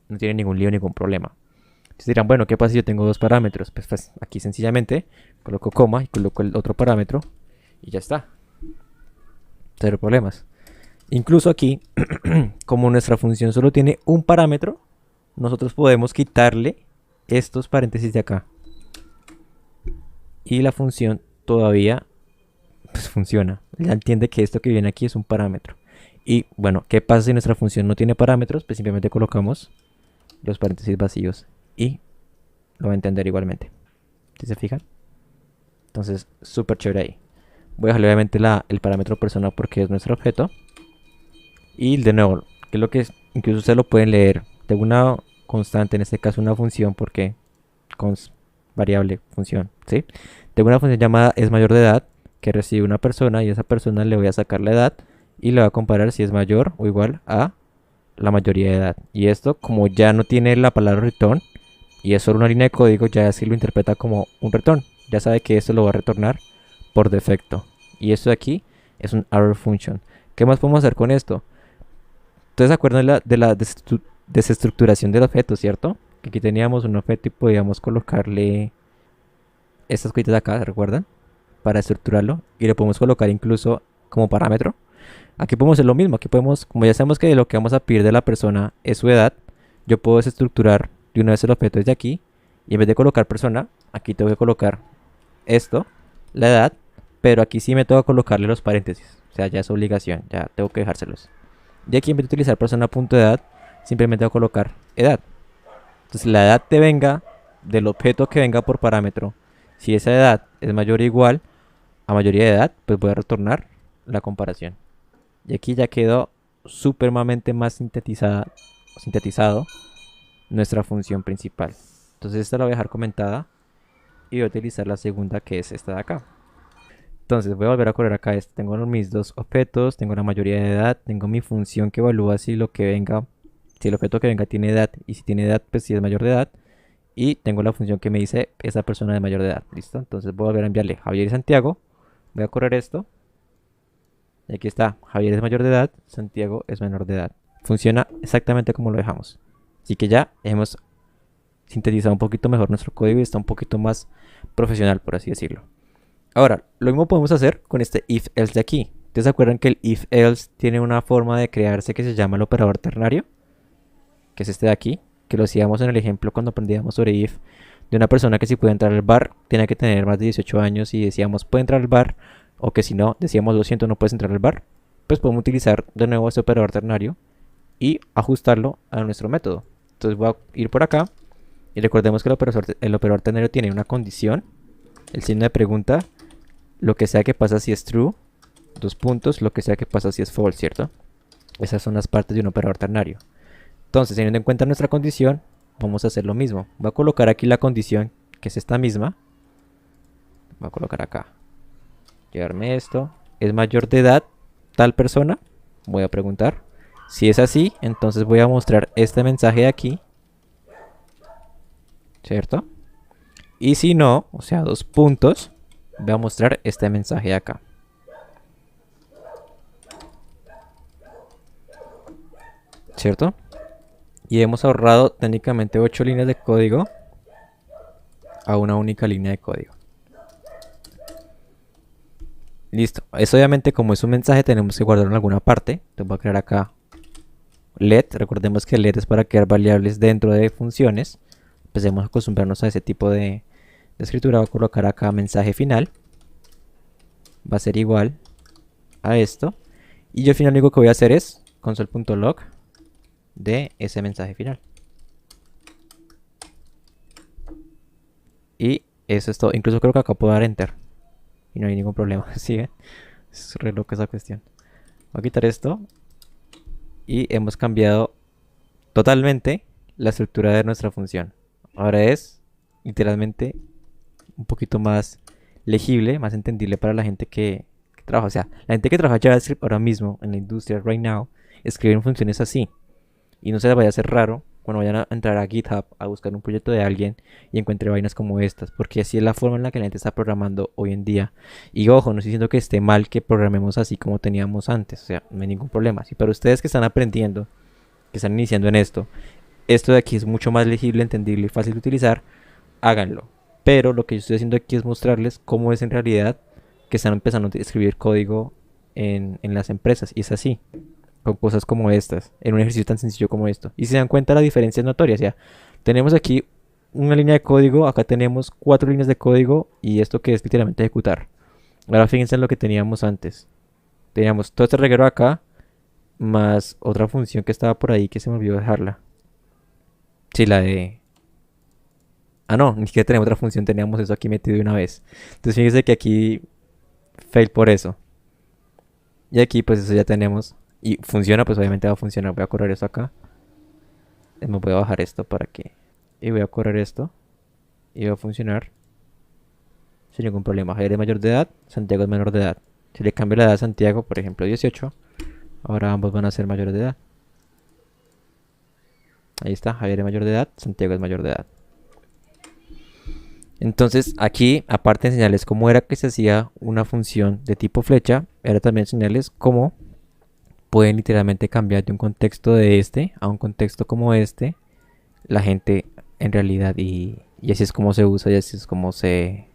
ningún lío, ningún problema. Entonces dirán, bueno, ¿qué pasa si yo tengo dos parámetros? Pues aquí sencillamente coloco coma y coloco el otro parámetro y ya está. Cero problemas. Incluso aquí, como nuestra función solo tiene un parámetro, nosotros podemos quitarle estos paréntesis de acá. Y la función todavía pues, funciona. Ya entiende que esto que viene aquí es un parámetro. Y bueno, ¿qué pasa si nuestra función no tiene parámetros? Pues simplemente colocamos los paréntesis vacíos y lo va a entender igualmente. ¿Sí se fijan? Entonces, súper chévere ahí. Voy a dejarle obviamente el parámetro persona porque es nuestro objeto. Y de nuevo, que es lo que es, incluso ustedes lo pueden leer. Tengo una constante, en este caso una función, porque cons variable, función, ¿sí? Tengo una función llamada es mayor de edad, que recibe una persona y a esa persona le voy a sacar la edad y le voy a comparar si es mayor o igual a la mayoría de edad. Y esto, como ya no tiene la palabra return y es solo una línea de código, ya así lo interpreta como un return. Ya sabe que esto lo va a retornar por defecto. Y esto de aquí es un arrow function. ¿Qué más podemos hacer con esto? ¿Ustedes se acuerdan de la desestructuración del objeto, cierto? Que aquí teníamos un objeto y podíamos colocarle estas cositas de acá, ¿recuerdan? Para estructurarlo. Y lo podemos colocar incluso como parámetro. Aquí podemos hacer lo mismo. Aquí podemos, como ya sabemos que lo que vamos a pedir de la persona es su edad, yo puedo desestructurar de una vez el objeto desde aquí. Y en vez de colocar persona, aquí tengo que colocar esto, la edad. Pero aquí sí me tengo que colocarle los paréntesis. O sea, ya es obligación. Ya tengo que dejárselos. Y aquí en vez de utilizar persona.edad, simplemente voy a colocar edad. Entonces la edad te venga del objeto que venga por parámetro. Si esa edad es mayor o igual a mayoría de edad, pues voy a retornar la comparación. Y aquí ya quedó supremamente más sintetizado nuestra función principal. Entonces esta la voy a dejar comentada y voy a utilizar la segunda, que es esta de acá. Entonces voy a volver a correr acá. Tengo mis dos objetos, tengo la mayoría de edad, tengo mi función que evalúa si lo que venga, si el objeto que venga tiene edad, y si tiene edad, pues si es mayor de edad. Y tengo la función que me dice esa persona de mayor de edad. ¿Listo? Entonces voy a volver a enviarle Javier y Santiago. Voy a correr esto. Y aquí está, Javier es mayor de edad, Santiago es menor de edad. Funciona exactamente como lo dejamos. Así que ya hemos sintetizado un poquito mejor nuestro código y está un poquito más profesional, por así decirlo. Ahora, lo mismo podemos hacer con este if-else de aquí. ¿Ustedes se acuerdan que el if-else tiene una forma de crearse que se llama el operador ternario? Que es este de aquí, que lo hacíamos en el ejemplo cuando aprendíamos sobre if, de una persona que si puede entrar al bar, tiene que tener más de 18 años y decíamos puede entrar al bar, o que si no, decíamos lo siento, no puedes entrar al bar. Pues podemos utilizar de nuevo este operador ternario y ajustarlo a nuestro método. Entonces voy a ir por acá y recordemos que el operador ternario tiene una condición, el signo de pregunta, lo que sea que pasa si es true, dos puntos, lo que sea que pasa si es false, ¿cierto? Esas son las partes de un operador ternario. Entonces, teniendo en cuenta nuestra condición, vamos a hacer lo mismo. Voy a colocar aquí la condición, que es esta misma. Voy a colocar acá. Llevarme esto. ¿Es mayor de edad tal persona? Voy a preguntar. Si es así, entonces voy a mostrar este mensaje de aquí. ¿Cierto? Y si no, o sea, dos puntos, voy a mostrar este mensaje de acá. ¿Cierto? Y hemos ahorrado técnicamente 8 líneas de código a una única línea de código. Listo. Eso obviamente como es un mensaje tenemos que guardarlo en alguna parte. Entonces voy a crear acá let. Recordemos que let es para crear variables dentro de funciones. Empecemos a acostumbrarnos a ese tipo de escritura. Voy a colocar acá mensaje final. Va a ser igual a esto. Y yo al final lo único que voy a hacer es console.log de ese mensaje final. Y eso es todo. Incluso creo que acá puedo dar enter y no hay ningún problema. ¿Sí? Es re loca esa cuestión. Voy a quitar esto y hemos cambiado totalmente la estructura de nuestra función. Ahora es literalmente un poquito más legible, más entendible para la gente que trabaja. O sea, la gente que trabaja JavaScript ahora mismo en la industria, right now, escriben funciones así. Y no se les vaya a hacer raro cuando vayan a entrar a GitHub a buscar un proyecto de alguien y encuentre vainas como estas, porque así es la forma en la que la gente está programando hoy en día. Y ojo, no estoy diciendo que esté mal que programemos así como teníamos antes, o sea, no hay ningún problema. Si para ustedes que están aprendiendo, que están iniciando en esto de aquí es mucho más legible, entendible y fácil de utilizar, háganlo. Pero lo que yo estoy haciendo aquí es mostrarles cómo es en realidad que están empezando a escribir código en las empresas, y es así. con cosas como estas, en un ejercicio tan sencillo como esto. Y si se dan cuenta, la diferencia es notoria. O sea, tenemos aquí una línea de código, acá tenemos 4 líneas de código y esto que es literalmente ejecutar. Ahora fíjense en lo que teníamos antes. Teníamos todo este reguero acá, más otra función que estaba por ahí que se me olvidó dejarla. Sí, la de... Ah, no, ni siquiera tenemos otra función, teníamos eso aquí metido de una vez. Entonces fíjense que aquí fail por eso. Y aquí pues eso ya tenemos. Y funciona, pues obviamente va a funcionar. Voy a correr esto acá. Me voy a bajar esto para que... Y voy a correr esto. Y va a funcionar sin ningún problema. Javier es mayor de edad, Santiago es menor de edad. Si le cambio la edad a Santiago, por ejemplo 18, ahora ambos van a ser mayores de edad. Ahí está, Javier es mayor de edad, Santiago es mayor de edad. Entonces aquí, aparte de enseñarles cómo era que se hacía una función de tipo flecha, era también enseñarles cómo pueden literalmente cambiar de un contexto de este a un contexto como este, la gente en realidad, y así es como se usa y así es como se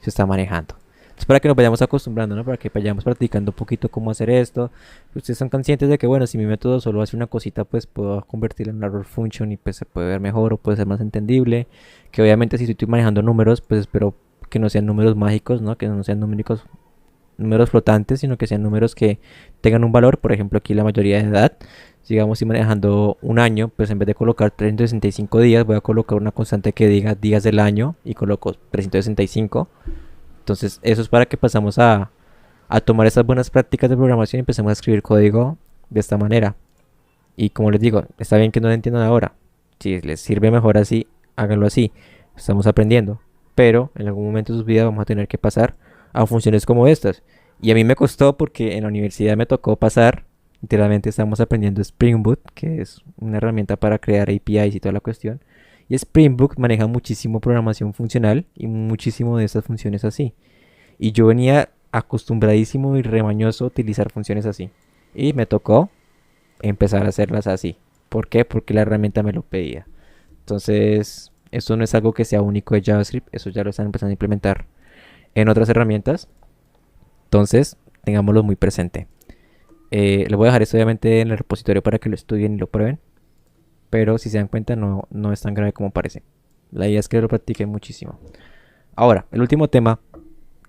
está manejando. Entonces para que nos vayamos acostumbrando, ¿no? Para que vayamos practicando un poquito cómo hacer esto. Ustedes son conscientes de que, bueno, si mi método solo hace una cosita, pues puedo convertirlo en una error function y pues se puede ver mejor o puede ser más entendible. Que obviamente si estoy manejando números, pues espero que no sean números mágicos, ¿no? Que no sean números flotantes, sino que sean números que tengan un valor. Por ejemplo, aquí la mayoría de edad. Digamos, si manejando un año, pues en vez de colocar 365 días, voy a colocar una constante que diga días del año y coloco 365. Entonces, eso es para que pasamos a tomar esas buenas prácticas de programación y empecemos a escribir código de esta manera. Y como les digo, está bien que no lo entiendan ahora. Si les sirve mejor así, háganlo así. Estamos aprendiendo. Pero en algún momento de sus vidas vamos a tener que pasar a funciones como estas. Y a mí me costó porque en la universidad me tocó pasar. Literalmente estamos aprendiendo Spring Boot, que es una herramienta para crear APIs y toda la cuestión. Y Spring Boot maneja muchísimo programación funcional y muchísimo de estas funciones así. Y yo venía acostumbradísimo y remañoso a utilizar funciones así. Y me tocó empezar a hacerlas así. ¿Por qué? Porque la herramienta me lo pedía. Entonces, esto no es algo que sea único de JavaScript, eso ya lo están empezando a implementar en otras herramientas. Entonces, tengámoslo muy presente. Les voy a dejar esto obviamente en el repositorio para que lo estudien y lo prueben. Pero si se dan cuenta no es tan grave como parece. La idea es que lo practiquen muchísimo. Ahora, el último tema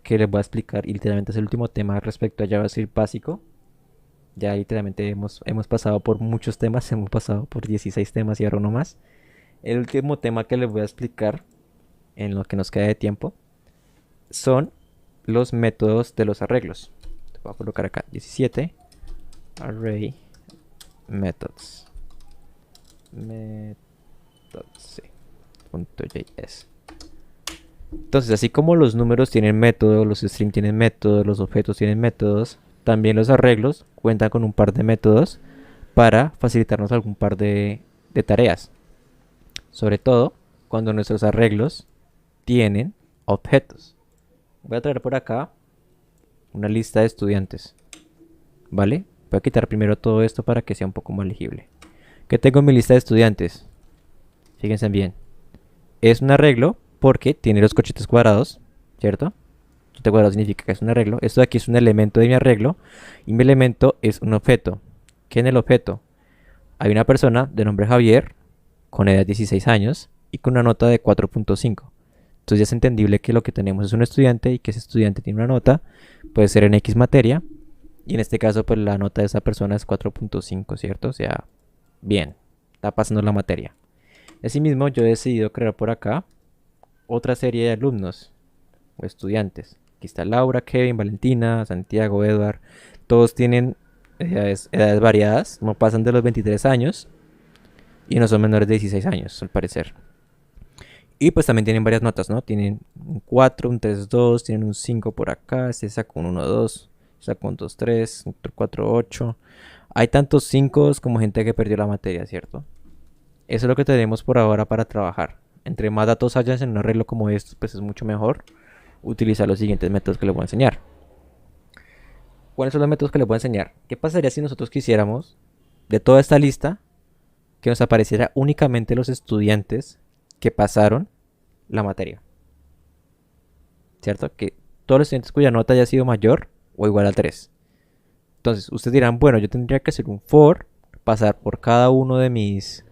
que les voy a explicar, y literalmente es el último tema respecto a JavaScript básico. Ya literalmente hemos pasado por muchos temas, hemos pasado por 16 temas y ahora uno más. El último tema que les voy a explicar, en lo que nos queda de tiempo, son los métodos de los arreglos. Voy a colocar acá 17 array methods. Sí, .js. Entonces, así como los números tienen métodos, los strings tienen métodos, los objetos tienen métodos, también los arreglos cuentan con un par de métodos para facilitarnos algún par de tareas. Sobre todo cuando nuestros arreglos tienen objetos. Voy a traer por acá una lista de estudiantes. ¿Vale? Voy a quitar primero todo esto para que sea un poco más legible. ¿Qué tengo en mi lista de estudiantes? Fíjense bien. Es un arreglo porque tiene los corchetes cuadrados, ¿cierto? Corchete cuadrado significa que es un arreglo. Esto de aquí es un elemento de mi arreglo y mi elemento es un objeto. ¿Qué en el objeto? Hay una persona de nombre Javier con edad de 16 años y con una nota de 4.5. Entonces ya es entendible que lo que tenemos es un estudiante y que ese estudiante tiene una nota, puede ser en X materia, y en este caso pues la nota de esa persona es 4.5, ¿cierto? O sea, bien, está pasando la materia. Asimismo, yo he decidido crear por acá otra serie de alumnos o estudiantes. Aquí está Laura, Kevin, Valentina, Santiago, Edward. Todos tienen edades variadas, no pasan de los 23 años y no son menores de 16 años, al parecer. Y pues también tienen varias notas, ¿no? Tienen un 4, un 3.2, tienen un 5 por acá, este saca un 1.2, saca un 2.3, un 4.8. Hay tantos 5 como gente que perdió la materia, ¿cierto? Eso es lo que tenemos por ahora para trabajar. Entre más datos hayas en un arreglo como este, pues es mucho mejor utilizar los siguientes métodos que les voy a enseñar. ¿Cuáles son los métodos que les voy a enseñar? ¿Qué pasaría si nosotros quisiéramos, de toda esta lista, que nos apareciera únicamente los estudiantes que pasaron la materia? ¿Cierto? Que todos los estudiantes cuya nota haya sido mayor o igual a 3. Entonces, ustedes dirán, bueno, yo tendría que hacer un for, pasar por cada uno de mis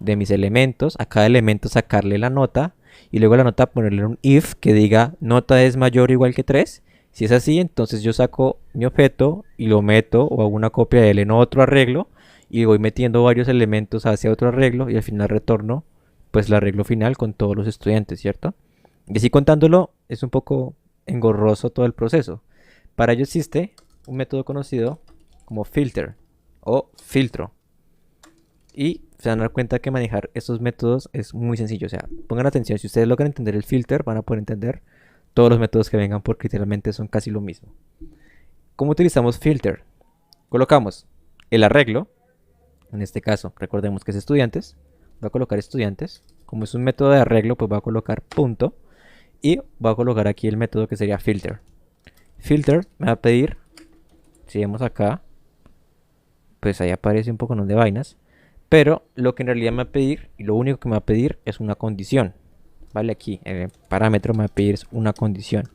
elementos, a cada elemento sacarle la nota, y luego la nota ponerle un if que diga nota es mayor o igual que 3. Si es así, entonces yo saco mi objeto y lo meto o hago una copia de él en otro arreglo y voy metiendo varios elementos hacia otro arreglo y al final retorno pues el arreglo final con todos los estudiantes, ¿cierto? Y así contándolo es un poco engorroso todo el proceso. Para ello existe un método conocido como filter o filtro. Y se van a dar cuenta que manejar estos métodos es muy sencillo. O sea, pongan atención, si ustedes logran entender el filter, van a poder entender todos los métodos que vengan porque literalmente son casi lo mismo. ¿Cómo utilizamos filter? Colocamos el arreglo, en este caso, recordemos que es estudiantes, voy a colocar estudiantes. Como es un método de arreglo, pues voy a colocar punto y voy a colocar aquí el método que sería filter. Filter me va a pedir, si vemos acá, pues ahí aparece un poco de vainas. Pero lo que en realidad me va a pedir, y lo único que me va a pedir es una condición. Vale, aquí el parámetro me va a pedir una condición.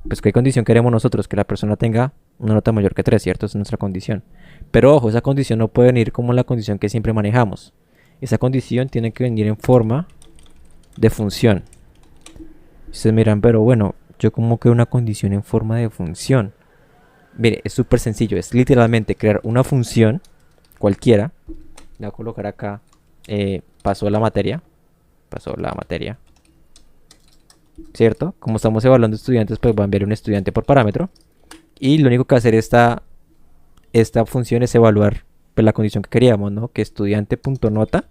Pues ¿qué condición queremos nosotros? Que la persona tenga una nota mayor que 3, ¿cierto? Esa es nuestra condición. Pero ojo, esa condición no puede venir como la condición que siempre manejamos. Esa condición tiene que venir en forma de función. Ustedes miran, pero bueno, yo como que una condición en forma de función. Mire, es súper sencillo. Es literalmente crear una función cualquiera. Le voy a colocar acá, pasó la materia, ¿cierto? Como estamos evaluando estudiantes, pues va a enviar un estudiante por parámetro. Y lo único que va a hacer esta función es evaluar pues, la condición que queríamos, ¿no? Que estudiante.nota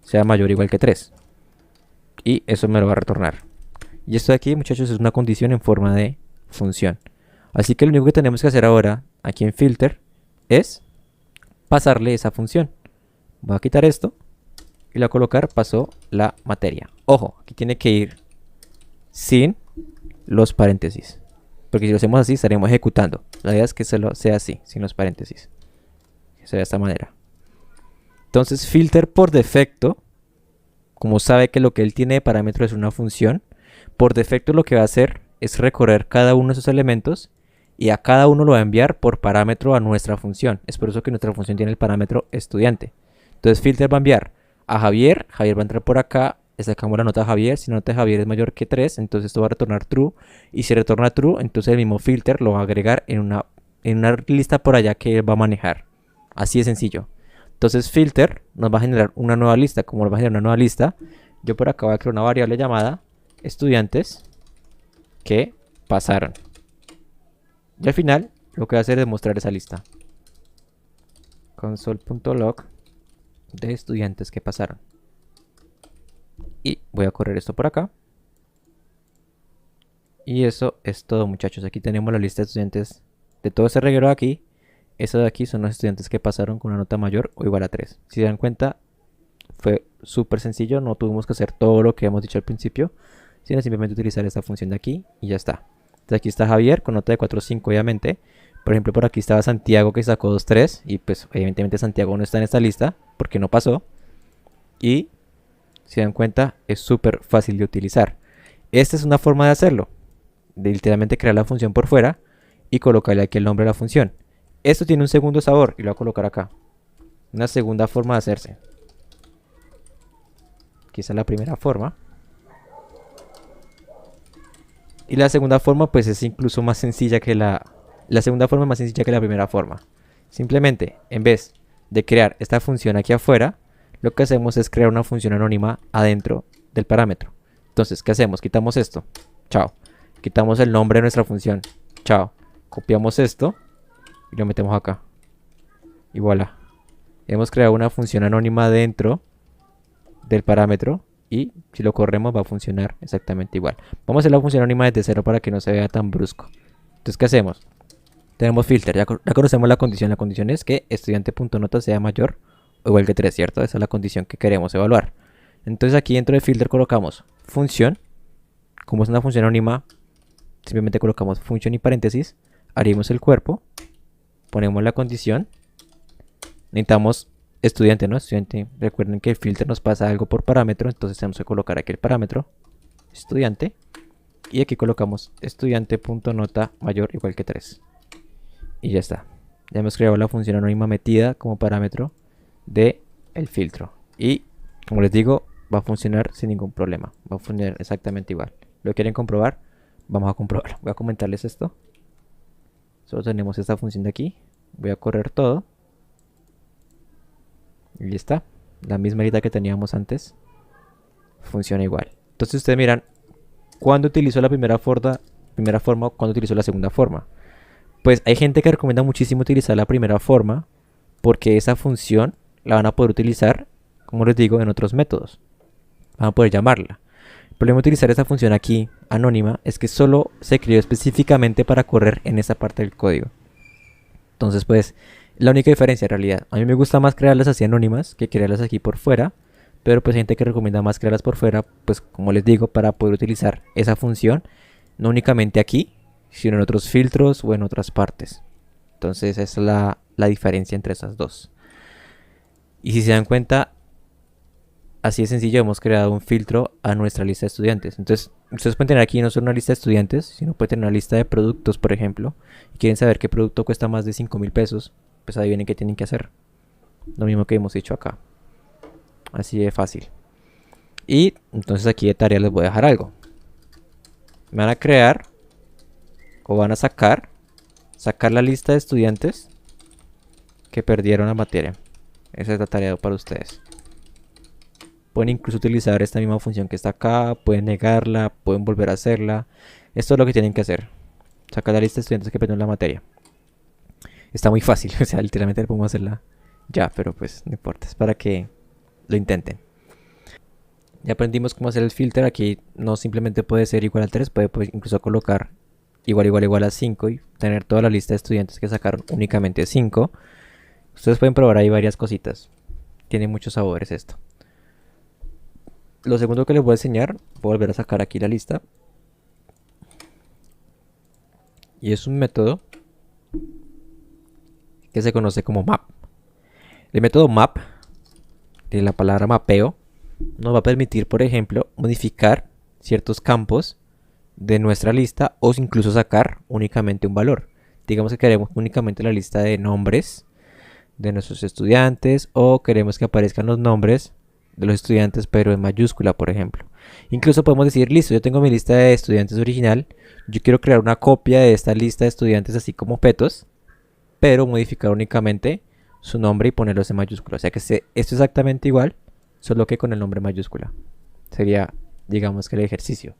sea mayor o igual que 3. Y eso me lo va a retornar. Y esto de aquí, muchachos, es una condición en forma de función. Así que lo único que tenemos que hacer ahora, aquí en filter, es pasarle esa función. Voy a quitar esto y le voy a colocar pasó la materia. Ojo, aquí tiene que ir sin los paréntesis. Porque si lo hacemos así, estaremos ejecutando. La idea es que solo sea así, sin los paréntesis. Que sea de esta manera. Entonces, filter por defecto, como sabe que lo que él tiene de parámetro es una función, por defecto lo que va a hacer es recorrer cada uno de esos elementos y a cada uno lo va a enviar por parámetro a nuestra función. Es por eso que nuestra función tiene el parámetro estudiante. Entonces filter va a enviar a Javier, Javier va a entrar por acá, le sacamos la nota a Javier, si la nota de Javier es mayor que 3, entonces esto va a retornar true, y si retorna true, entonces el mismo filter lo va a agregar en una lista por allá que él va a manejar. Así de sencillo. Entonces filter nos va a generar una nueva lista. Como nos va a generar una nueva lista, yo por acá voy a crear una variable llamada estudiantes que pasaron. Y al final lo que voy a hacer es mostrar esa lista. Console.log de estudiantes que pasaron. Y voy a correr esto por acá. Y eso es todo, muchachos. Aquí tenemos la lista de estudiantes de todo ese reguero de aquí. Eso de aquí son los estudiantes que pasaron con una nota mayor o igual a 3. Si se dan cuenta, fue súper sencillo. No tuvimos que hacer todo lo que hemos dicho al principio, sino simplemente utilizar esta función de aquí y ya está. Entonces aquí está Javier con nota de 4.5 obviamente. Por ejemplo, por aquí estaba Santiago que sacó 2.3 y pues evidentemente Santiago no está en esta lista porque no pasó. Y si dan cuenta es súper fácil de utilizar. Esta es una forma de hacerlo, de literalmente crear la función por fuera y colocarle aquí el nombre de la función. Esto tiene un segundo sabor y lo voy a colocar acá. Una segunda forma de hacerse. Aquí está la primera forma. Y la segunda forma pues es incluso más sencilla que la segunda forma es más sencilla que la primera forma. Simplemente, en vez de crear esta función aquí afuera, lo que hacemos es crear una función anónima adentro del parámetro. Entonces, ¿qué hacemos? Quitamos esto. Chao. Quitamos el nombre de nuestra función. Chao. Copiamos esto y lo metemos acá. Y voilà. Hemos creado una función anónima dentro del parámetro. Y si lo corremos va a funcionar exactamente igual. Vamos a hacer la función anónima desde cero para que no se vea tan brusco. Entonces, ¿qué hacemos? Tenemos filter, ya conocemos la condición. La condición es que estudiante.nota sea mayor o igual que 3, ¿cierto? Esa es la condición que queremos evaluar. Entonces aquí dentro de filter colocamos función. Como es una función anónima, simplemente colocamos función y paréntesis. Abrimos el cuerpo. Ponemos la condición. Necesitamos estudiante, ¿no? Estudiante. Recuerden que el filter nos pasa algo por parámetro. Entonces tenemos que colocar aquí el parámetro. Estudiante. Y aquí colocamos estudiante.nota mayor o igual que 3. Y ya está. Ya hemos creado la función anónima metida como parámetro de el filtro. Y como les digo, va a funcionar sin ningún problema. Va a funcionar exactamente igual. ¿Lo quieren comprobar? Vamos a comprobarlo. Voy a comentarles esto. Solo tenemos esta función de aquí. Voy a correr todo. Y ya está. La misma lista que teníamos antes. Funciona igual. Entonces ustedes miran, ¿cuándo utilizó la primera forma o cuándo utilizó la segunda forma? Pues hay gente que recomienda muchísimo utilizar la primera forma porque esa función la van a poder utilizar, como les digo, en otros métodos. Van a poder llamarla. El problema de utilizar esa función aquí, anónima, es que solo se creó específicamente para correr en esa parte del código. Entonces, pues, la única diferencia en realidad. A mí me gusta más crearlas así anónimas que crearlas aquí por fuera. Pero pues hay gente que recomienda más crearlas por fuera, pues como les digo, para poder utilizar esa función, no únicamente aquí, sino en otros filtros o en otras partes. Entonces esa es la diferencia entre esas dos. Y si se dan cuenta, así de sencillo hemos creado un filtro a nuestra lista de estudiantes. Entonces ustedes pueden tener aquí no solo una lista de estudiantes, sino pueden tener una lista de productos, por ejemplo. Y quieren saber qué producto cuesta más de 5.000 pesos, pues adivinen qué tienen que hacer. Lo mismo que hemos hecho acá. Así de fácil. Y entonces aquí de tarea les voy a dejar algo. Van a crear o van a sacar la lista de estudiantes que perdieron la materia. Esa es la tarea para ustedes. Pueden incluso utilizar esta misma función que está acá, pueden negarla, pueden volver a hacerla. Esto es lo que tienen que hacer. Sacar la lista de estudiantes que perdieron la materia. Está muy fácil, o sea, literalmente podemos hacerla ya, pero pues no importa, es para que lo intenten. Ya aprendimos cómo hacer el filtro. Aquí no simplemente puede ser igual a 3, puede incluso colocar igual a 5 y tener toda la lista de estudiantes que sacaron únicamente 5. Ustedes pueden probar ahí varias cositas. Tiene muchos sabores esto. Lo segundo que les voy a enseñar, voy a volver a sacar aquí la lista. Y es un método que se conoce como map. El método map, de la palabra mapeo, nos va a permitir, por ejemplo, modificar ciertos campos de nuestra lista o incluso sacar únicamente un valor. Digamos que queremos únicamente la lista de nombres de nuestros estudiantes o queremos que aparezcan los nombres de los estudiantes pero en mayúscula, por ejemplo. Incluso podemos decir, listo, yo tengo mi lista de estudiantes original, yo quiero crear una copia de esta lista de estudiantes así como petos, pero modificar únicamente su nombre y ponerlos en mayúscula. O sea que esto es exactamente igual, solo que con el nombre en mayúscula. Sería, digamos que el ejercicio.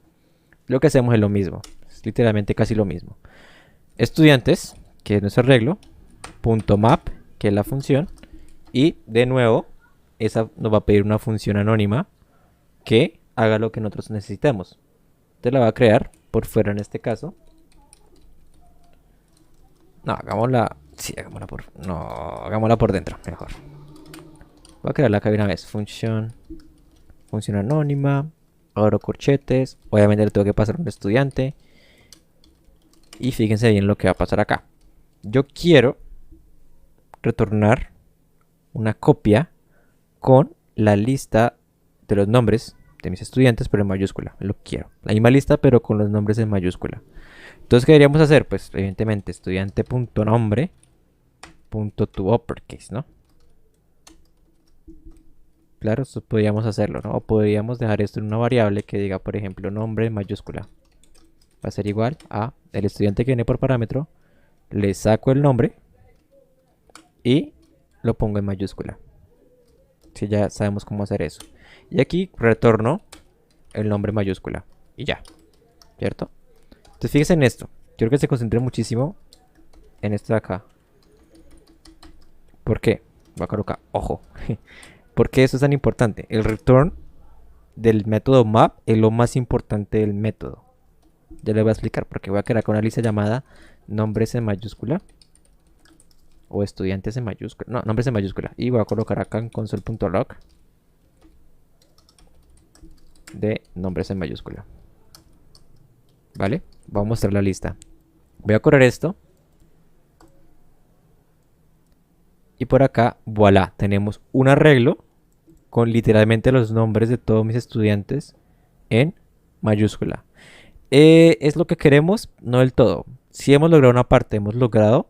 Lo que hacemos es lo mismo, es literalmente casi lo mismo. Estudiantes, que es nuestro arreglo, .map, que es la función, y de nuevo, esa nos va a pedir una función anónima que haga lo que nosotros necesitemos. Entonces la va a crear por fuera en este caso. No, hagámosla. Sí, hagámosla por dentro, mejor. Voy a crearla acá de una vez. Función anónima. Abro corchetes. Obviamente le tengo que pasar a un estudiante. Y fíjense bien lo que va a pasar acá. Yo quiero retornar una copia con la lista de los nombres de mis estudiantes, pero en mayúscula. Lo quiero. La misma lista, pero con los nombres en mayúscula. Entonces, ¿qué deberíamos hacer? Pues, evidentemente, estudiante.nombre.toUppercase, ¿no? Claro, esto podríamos hacerlo, ¿no? O podríamos dejar esto en una variable que diga, por ejemplo, nombre en mayúscula. Va a ser igual a el estudiante que viene por parámetro. Le saco el nombre y lo pongo en mayúscula. Si ya sabemos cómo hacer eso. Y aquí retorno el nombre en mayúscula. Y ya. ¿Cierto? Entonces fíjense en esto. Quiero que se concentre muchísimo en esto de acá. ¿Por qué? Voy a colocar ojo. ¿Por qué eso es tan importante? El return del método map es lo más importante del método. Ya les voy a explicar porque voy a crear con una lista llamada nombres en mayúscula. O estudiantes en mayúscula. No, nombres en mayúscula. Y voy a colocar acá en console.log de nombres en mayúscula. ¿Vale? Voy a mostrar la lista. Voy a correr esto. Y por acá, voilà, tenemos un arreglo con literalmente los nombres de todos mis estudiantes en mayúscula. ¿Es lo que queremos? No del todo. Si hemos logrado una parte, hemos logrado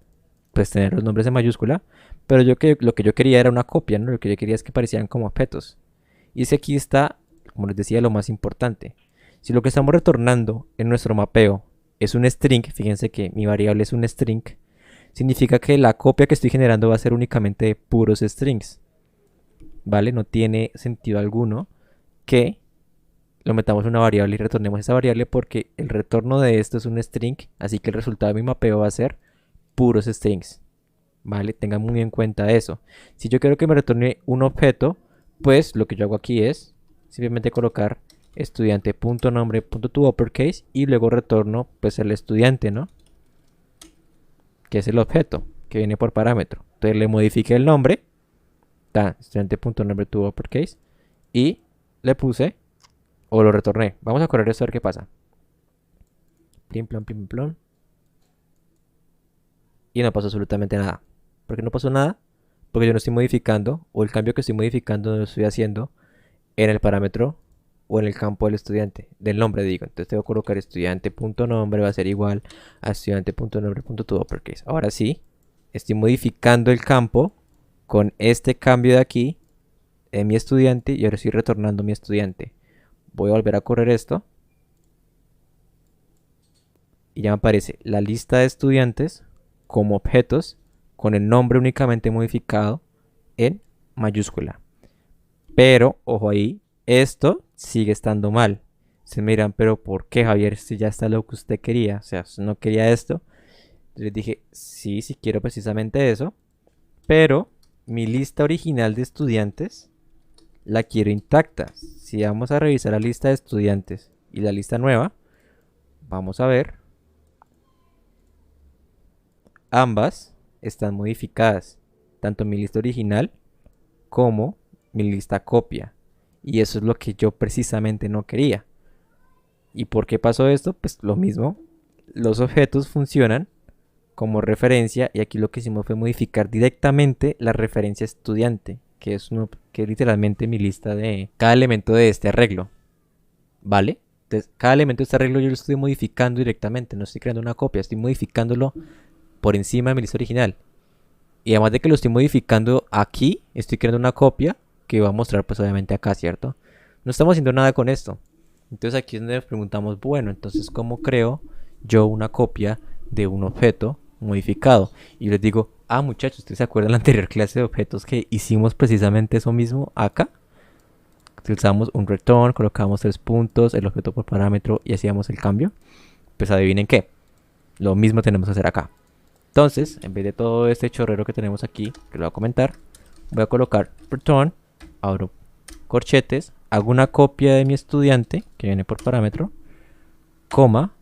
pues tener los nombres en mayúscula, pero lo que yo quería era una copia, ¿no? Lo que yo quería es que parecieran como objetos. Y si aquí está, como les decía, lo más importante. Si lo que estamos retornando en nuestro mapeo es un string, fíjense que mi variable es un string, significa que la copia que estoy generando va a ser únicamente de puros strings. ¿Vale? No tiene sentido alguno que lo metamos en una variable y retornemos esa variable porque el retorno de esto es un string, así que el resultado de mi mapeo va a ser puros strings. ¿Vale? Tengan muy en cuenta eso. Si yo quiero que me retorne un objeto, pues lo que yo hago aquí es simplemente colocar estudiante.nombre.toUpperCase y luego retorno pues el estudiante, ¿no? Que es el objeto que viene por parámetro. Entonces le modifiqué el nombre, estudiante.nombre.toUpperCase y le puse o lo retorné. Vamos a correr esto a ver qué pasa. Plim, plom, plim, plom. Y no pasó absolutamente nada. ¿Por qué no pasó nada? Porque yo no estoy modificando, o el cambio que estoy modificando no lo estoy haciendo en el parámetro o en el campo del estudiante, del nombre digo. Entonces tengo que colocar estudiante.nombre va a ser igual a estudiante.nombre.toUpperCase. Ahora sí, estoy modificando el campo con este cambio de aquí en mi estudiante y ahora estoy retornando mi estudiante. Voy a volver a correr esto y ya me aparece la lista de estudiantes como objetos con el nombre únicamente modificado en mayúscula. Pero, ojo ahí, esto sigue estando mal. Se miran, pero ¿por qué, Javier? Si ya está lo que usted quería. O sea, no quería esto. Les dije, sí, sí quiero precisamente eso. Pero mi lista original de estudiantes la quiero intacta. Si vamos a revisar la lista de estudiantes y la lista nueva, vamos a ver. Ambas están modificadas. Tanto mi lista original como mi lista copia. Y eso es lo que yo precisamente no quería. ¿Y por qué pasó esto? Pues lo mismo. Los objetos funcionan como referencia y aquí lo que hicimos fue modificar directamente la referencia estudiante, que es literalmente mi lista de cada elemento de este arreglo. ¿Vale? Entonces, cada elemento de este arreglo yo lo estoy modificando directamente, no estoy creando una copia, estoy modificándolo por encima de mi lista original. Y además de que lo estoy modificando aquí, estoy creando una copia que va a mostrar pues obviamente acá, ¿cierto? No estamos haciendo nada con esto. Entonces aquí es donde nos preguntamos, bueno, entonces ¿cómo creo yo una copia de un objeto modificado? Y les digo, muchachos, ¿ustedes se acuerdan de la anterior clase de objetos que hicimos precisamente eso mismo acá? Utilizamos un return, colocábamos 3 puntos, el objeto por parámetro y hacíamos el cambio. Pues adivinen qué, lo mismo tenemos que hacer acá. Entonces, en vez de todo este chorrero que tenemos aquí, que lo voy a comentar, voy a colocar return, abro corchetes, hago una copia de mi estudiante, que viene por parámetro, coma,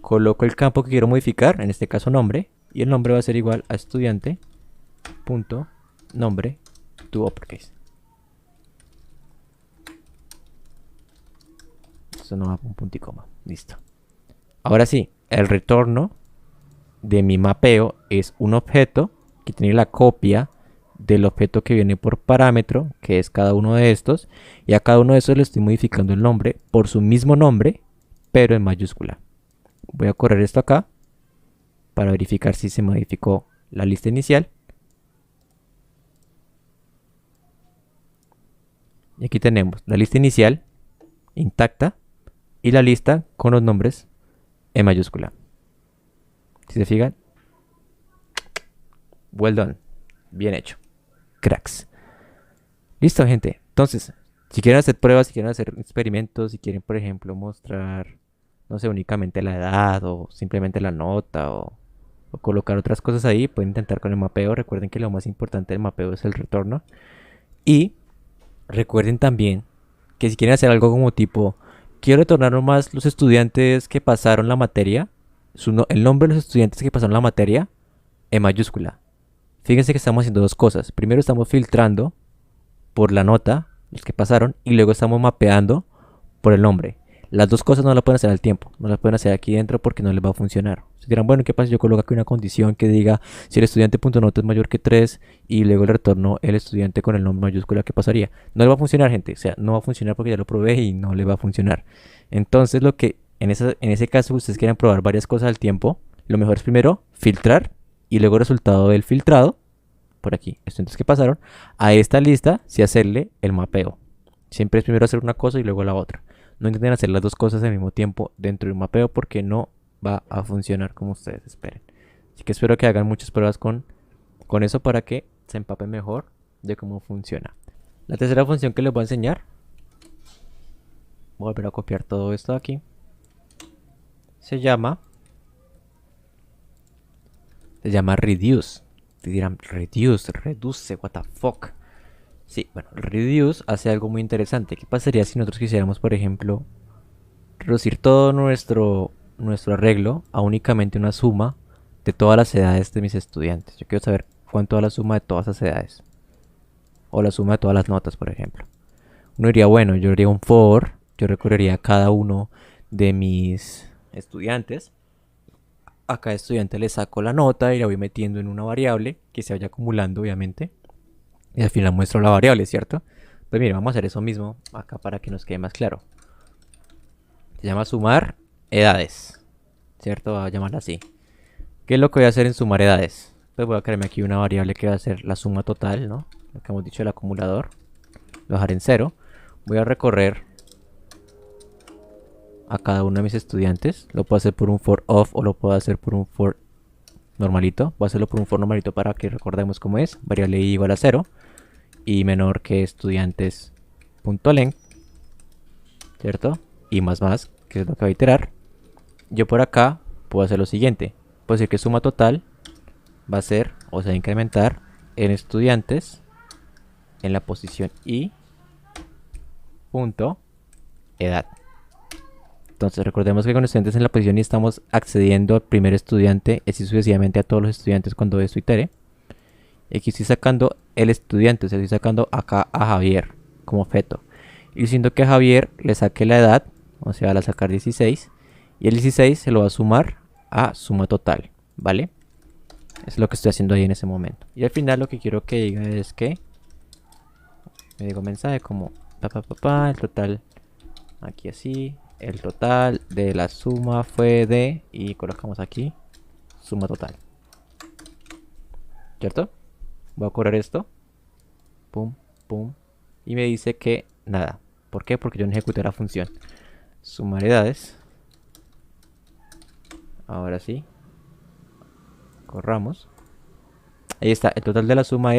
coloco el campo que quiero modificar, en este caso nombre, y el nombre va a ser igual a estudiante.nombre toUpperCase. Esto no va con punto y coma, listo. Ahora sí, el retorno de mi mapeo es un objeto que tiene la copia del objeto que viene por parámetro, que es cada uno de estos, y a cada uno de estos le estoy modificando el nombre por su mismo nombre, pero en mayúscula. Voy a correr esto acá para verificar si se modificó la lista inicial. Y aquí tenemos la lista inicial intacta y la lista con los nombres en mayúscula. Si se fijan, well done, bien hecho, cracks. Listo, gente. Entonces, si quieren hacer pruebas, si quieren hacer experimentos, si quieren, por ejemplo, mostrar, no sé, únicamente la edad o simplemente la nota o colocar otras cosas ahí, pueden intentar con el mapeo. Recuerden que lo más importante del mapeo es el retorno. Y recuerden también que si quieren hacer algo como tipo, quiero retornar nomás los estudiantes que pasaron la materia, el nombre de los estudiantes que pasaron la materia en mayúscula. Fíjense que estamos haciendo dos cosas. Primero estamos filtrando por la nota, los que pasaron, y luego estamos mapeando por el nombre. Las dos cosas no las pueden hacer al tiempo, no las pueden hacer aquí dentro porque no les va a funcionar. Si dirán, bueno, ¿qué pasa si yo coloco aquí una condición que diga si el estudiante.nota es mayor que 3 y luego le retorno el estudiante con el nombre mayúscula? ¿Qué pasaría? No le va a funcionar, gente. O sea, no va a funcionar porque ya lo probé y no le va a funcionar. Entonces, lo que en ese caso ustedes quieren probar varias cosas al tiempo, lo mejor es primero filtrar y luego resultado del filtrado, por aquí, estudiantes que pasaron, a esta lista sí hacerle el mapeo. Siempre es primero hacer una cosa y luego la otra. No intenten hacer las dos cosas al mismo tiempo dentro de un mapeo porque no va a funcionar como ustedes esperen. Así que espero que hagan muchas pruebas con eso para que se empapen mejor de cómo funciona. La tercera función que les voy a enseñar, voy a volver a copiar todo esto de aquí, se llama reduce. Te dirán, reduce, what the fuck. Sí, bueno, reduce hace algo muy interesante. ¿Qué pasaría si nosotros quisiéramos, por ejemplo, reducir todo nuestro arreglo a únicamente una suma de todas las edades de mis estudiantes? Yo quiero saber cuánto es la suma de todas esas edades. O la suma de todas las notas, por ejemplo. Uno diría, bueno, yo haría un for, yo recorrería a cada uno de mis estudiantes. A cada estudiante le saco la nota y la voy metiendo en una variable que se vaya acumulando, obviamente. Y al final muestro la variable, ¿cierto? Pues mire, vamos a hacer eso mismo acá para que nos quede más claro. Se llama sumar edades, ¿cierto? Voy a llamarla así. ¿Qué es lo que voy a hacer en sumar edades? Pues voy a crearme aquí una variable que va a ser la suma total, ¿no? Lo que hemos dicho del acumulador. Lo voy a dejar en 0. Voy a recorrer a cada uno de mis estudiantes. Lo puedo hacer por un for of o lo puedo hacer por un for normalito. Voy a hacerlo por un for normalito para que recordemos cómo es. Variable i igual a 0 y menor que estudiantes.length, ¿cierto? Y más, que es lo que va a iterar. Yo por acá puedo hacer lo siguiente. Puedo decir que suma total va a ser, o sea, incrementar en estudiantes en la posición i punto edad. Entonces recordemos que con estudiantes en la posición i estamos accediendo al primer estudiante y así sucesivamente a todos los estudiantes cuando esto itere. Y aquí estoy sacando el estudiante, o sea, estoy sacando acá a Javier como objeto. Y diciendo que a Javier le saque la edad, o sea, a sacar 16. Y el 16 se lo va a sumar a suma total, ¿vale? Es lo que estoy haciendo ahí en ese momento. Y al final lo que quiero que diga es que me digo mensaje como el total, aquí así, el total de la suma fue de, y colocamos aquí, suma total. ¿Cierto? Voy a correr esto. Pum, pum. Y me dice que nada. ¿Por qué? Porque yo no ejecuté la función. Sumar edades. Ahora sí. Corramos. Ahí está. El total de la suma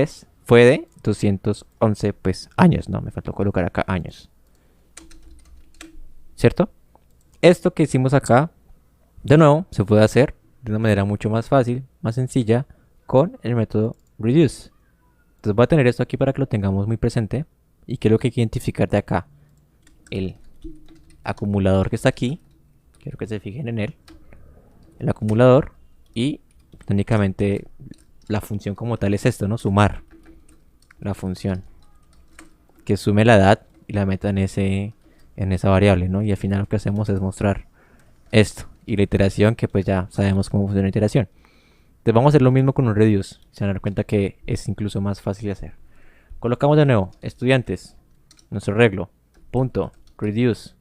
fue de 211 pues años. No, me faltó colocar acá años. ¿Cierto? Esto que hicimos acá, de nuevo, se puede hacer de una manera mucho más fácil, más sencilla, con el método reduce. Entonces voy a tener esto aquí para que lo tengamos muy presente. Y que es lo que hay que identificar de acá. El acumulador que está aquí. Quiero que se fijen en él. El acumulador. Y técnicamente la función como tal es esto, ¿no? Sumar. La función. Que sume la edad y la meta en esa variable, ¿no? Y al final lo que hacemos es mostrar esto. Y la iteración, que pues ya sabemos cómo funciona la iteración. Entonces vamos a hacer lo mismo con un reduce. Se van a dar cuenta que es incluso más fácil de hacer. Colocamos de nuevo, estudiantes, nuestro arreglo, punto, reduce,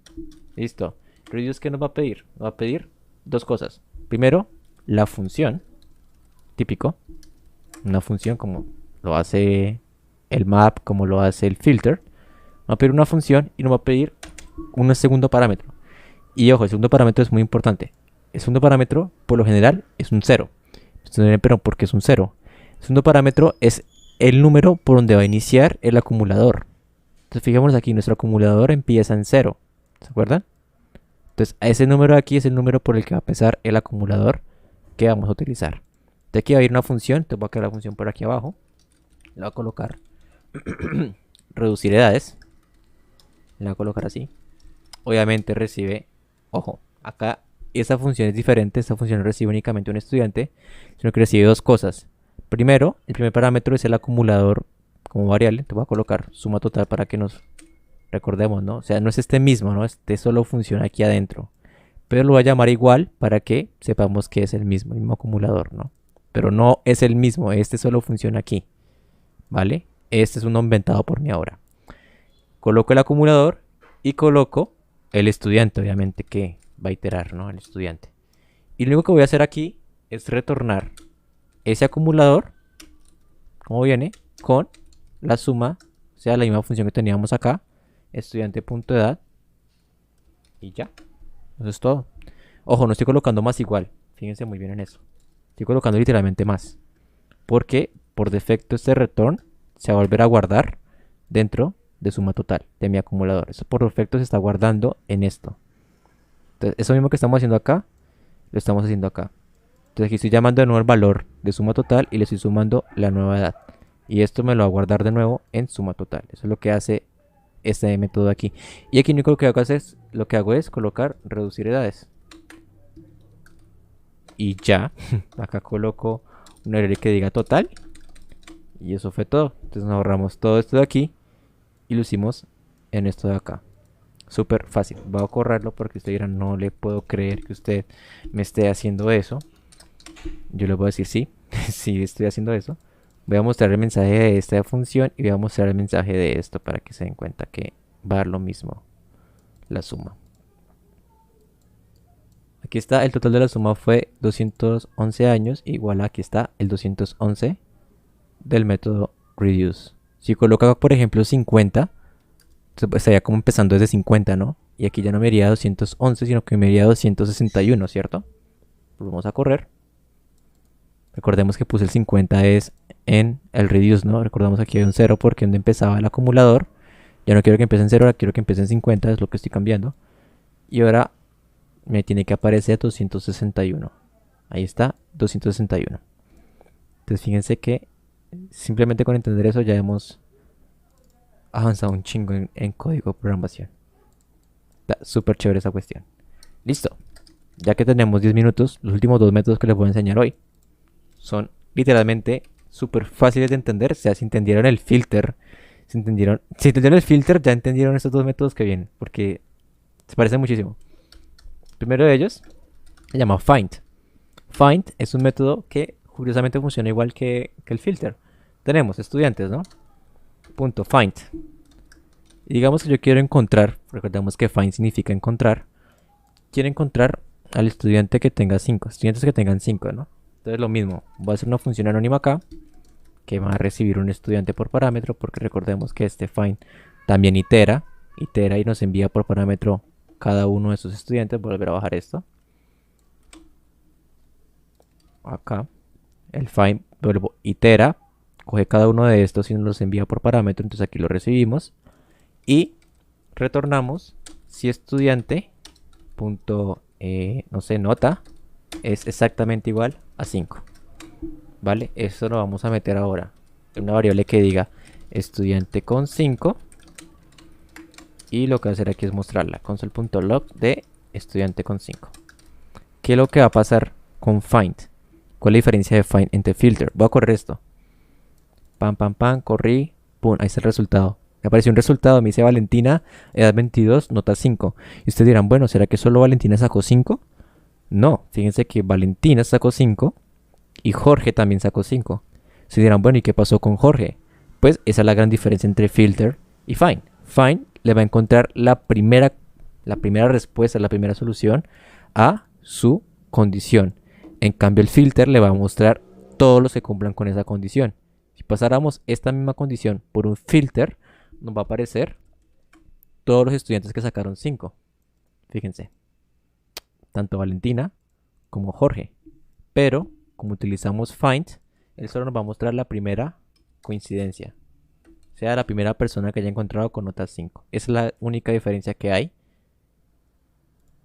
listo. Reduce, ¿qué nos va a pedir? Nos va a pedir dos cosas. Primero, la función, típico, una función como lo hace el map, como lo hace el filter. Nos va a pedir una función y nos va a pedir un segundo parámetro. Y ojo, el segundo parámetro es muy importante. El segundo parámetro, por lo general, es un 0. Pero ¿por qué es un 0? El segundo parámetro es el número por donde va a iniciar el acumulador. Entonces fijémonos aquí, nuestro acumulador empieza en 0. ¿Se acuerdan? Entonces ese número de aquí es el número por el que va a empezar el acumulador que vamos a utilizar. De aquí va a ir una función, entonces voy a crear la función por aquí abajo. Le voy a colocar reducir edades. Le voy a colocar así. Obviamente recibe, ojo, acá esta función es diferente. Esta función no recibe únicamente un estudiante, sino que recibe dos cosas. Primero, el primer parámetro es el acumulador como variable. Te voy a colocar suma total para que nos recordemos, ¿no? O sea, no es este mismo, ¿no? Este solo funciona aquí adentro. Pero lo voy a llamar igual para que sepamos que es el mismo acumulador, ¿no? Pero no es el mismo, este solo funciona aquí, ¿vale? Este es uno inventado por mí ahora. Coloco el acumulador y coloco el estudiante, obviamente, que va a iterar, ¿no? El estudiante. Y lo único que voy a hacer aquí es retornar ese acumulador, como viene, con la suma, o sea, la misma función que teníamos acá, estudiante.edad, y ya. Eso es todo. Ojo, no estoy colocando más igual. Fíjense muy bien en eso. Estoy colocando literalmente más. Porque por defecto este return se va a volver a guardar dentro de suma total de mi acumulador. Eso por defecto se está guardando en esto. Entonces, eso mismo que estamos haciendo acá, lo estamos haciendo acá. Entonces aquí estoy llamando de nuevo el valor de suma total y le estoy sumando la nueva edad. Y esto me lo va a guardar de nuevo en suma total. Eso es lo que hace este método aquí. Y aquí lo único que hago es colocar reducir edades. Y ya, acá coloco un array que diga total. Y eso fue todo. Entonces nos ahorramos todo esto de aquí y lo hicimos en esto de acá. Súper fácil. Voy a correrlo porque usted dirá, no le puedo creer que usted me esté haciendo eso. Yo le voy a decir sí, sí estoy haciendo eso. Voy a mostrar el mensaje de esta función y voy a mostrar el mensaje de esto para que se den cuenta que va a dar lo mismo la suma. Aquí está, el total de la suma fue 211 años, igual aquí está el 211 del método reduce. Si coloca por ejemplo 50, estaría como empezando desde 50, ¿no? Y aquí ya no me iría 211, sino que me iría 261, ¿cierto? Pues vamos a correr. Recordemos que puse el 50 es en el reduce, ¿no? Recordamos aquí hay un 0 porque donde empezaba el acumulador. Ya no quiero que empiece en 0, ahora quiero que empiece en 50, es lo que estoy cambiando. Y ahora me tiene que aparecer 261. Ahí está, 261. Entonces fíjense que simplemente con entender eso ya hemos avanzado un chingo en código de programación. Está súper chévere esa cuestión. Listo. Ya que tenemos 10 minutos, los últimos dos métodos que les voy a enseñar hoy son literalmente súper fáciles de entender. O sea, si entendieron el filter, si entendieron el filter, ya entendieron estos dos métodos que vienen, porque se parecen muchísimo. El primero de ellos se llama find. Find es un método que curiosamente funciona igual que el filter. Tenemos estudiantes, ¿no? Punto find. Y digamos que yo quiero encontrar, recordemos que find significa encontrar. Quiero encontrar al estudiante que tenga 5, estudiantes que tengan 5, ¿no? Entonces lo mismo, voy a hacer una función anónima acá que va a recibir un estudiante por parámetro, porque recordemos que este find también itera y nos envía por parámetro cada uno de esos estudiantes. Voy a volver a bajar esto. Acá el find vuelvo itera, coge cada uno de estos y nos los envía por parámetro. Entonces aquí lo recibimos y retornamos si estudiante punto no sé, nota es exactamente igual a 5. Vale, eso lo vamos a meter ahora en una variable que diga estudiante con 5 y lo que voy a hacer aquí es mostrarla console.log de estudiante con 5. ¿Qué es lo que va a pasar con find? ¿Cuál es la diferencia de find entre filter? Voy a correr esto. Pam, pam, pam, corrí. Pum, ahí está el resultado. Me apareció un resultado, me dice Valentina, edad 22, nota 5. Y ustedes dirán, bueno, ¿será que solo Valentina sacó 5? No, fíjense que Valentina sacó 5 y Jorge también sacó 5. Se dirán, bueno, ¿y qué pasó con Jorge? Pues esa es la gran diferencia entre filter y find. Find le va a encontrar la primera respuesta, la primera solución a su condición. En cambio, el filter le va a mostrar todos los que cumplan con esa condición. Si pasáramos esta misma condición por un filter, nos va a aparecer todos los estudiantes que sacaron 5. Fíjense, tanto Valentina como Jorge. Pero, como utilizamos find, él solo nos va a mostrar la primera coincidencia. O sea, la primera persona que haya encontrado con nota 5. Esa es la única diferencia que hay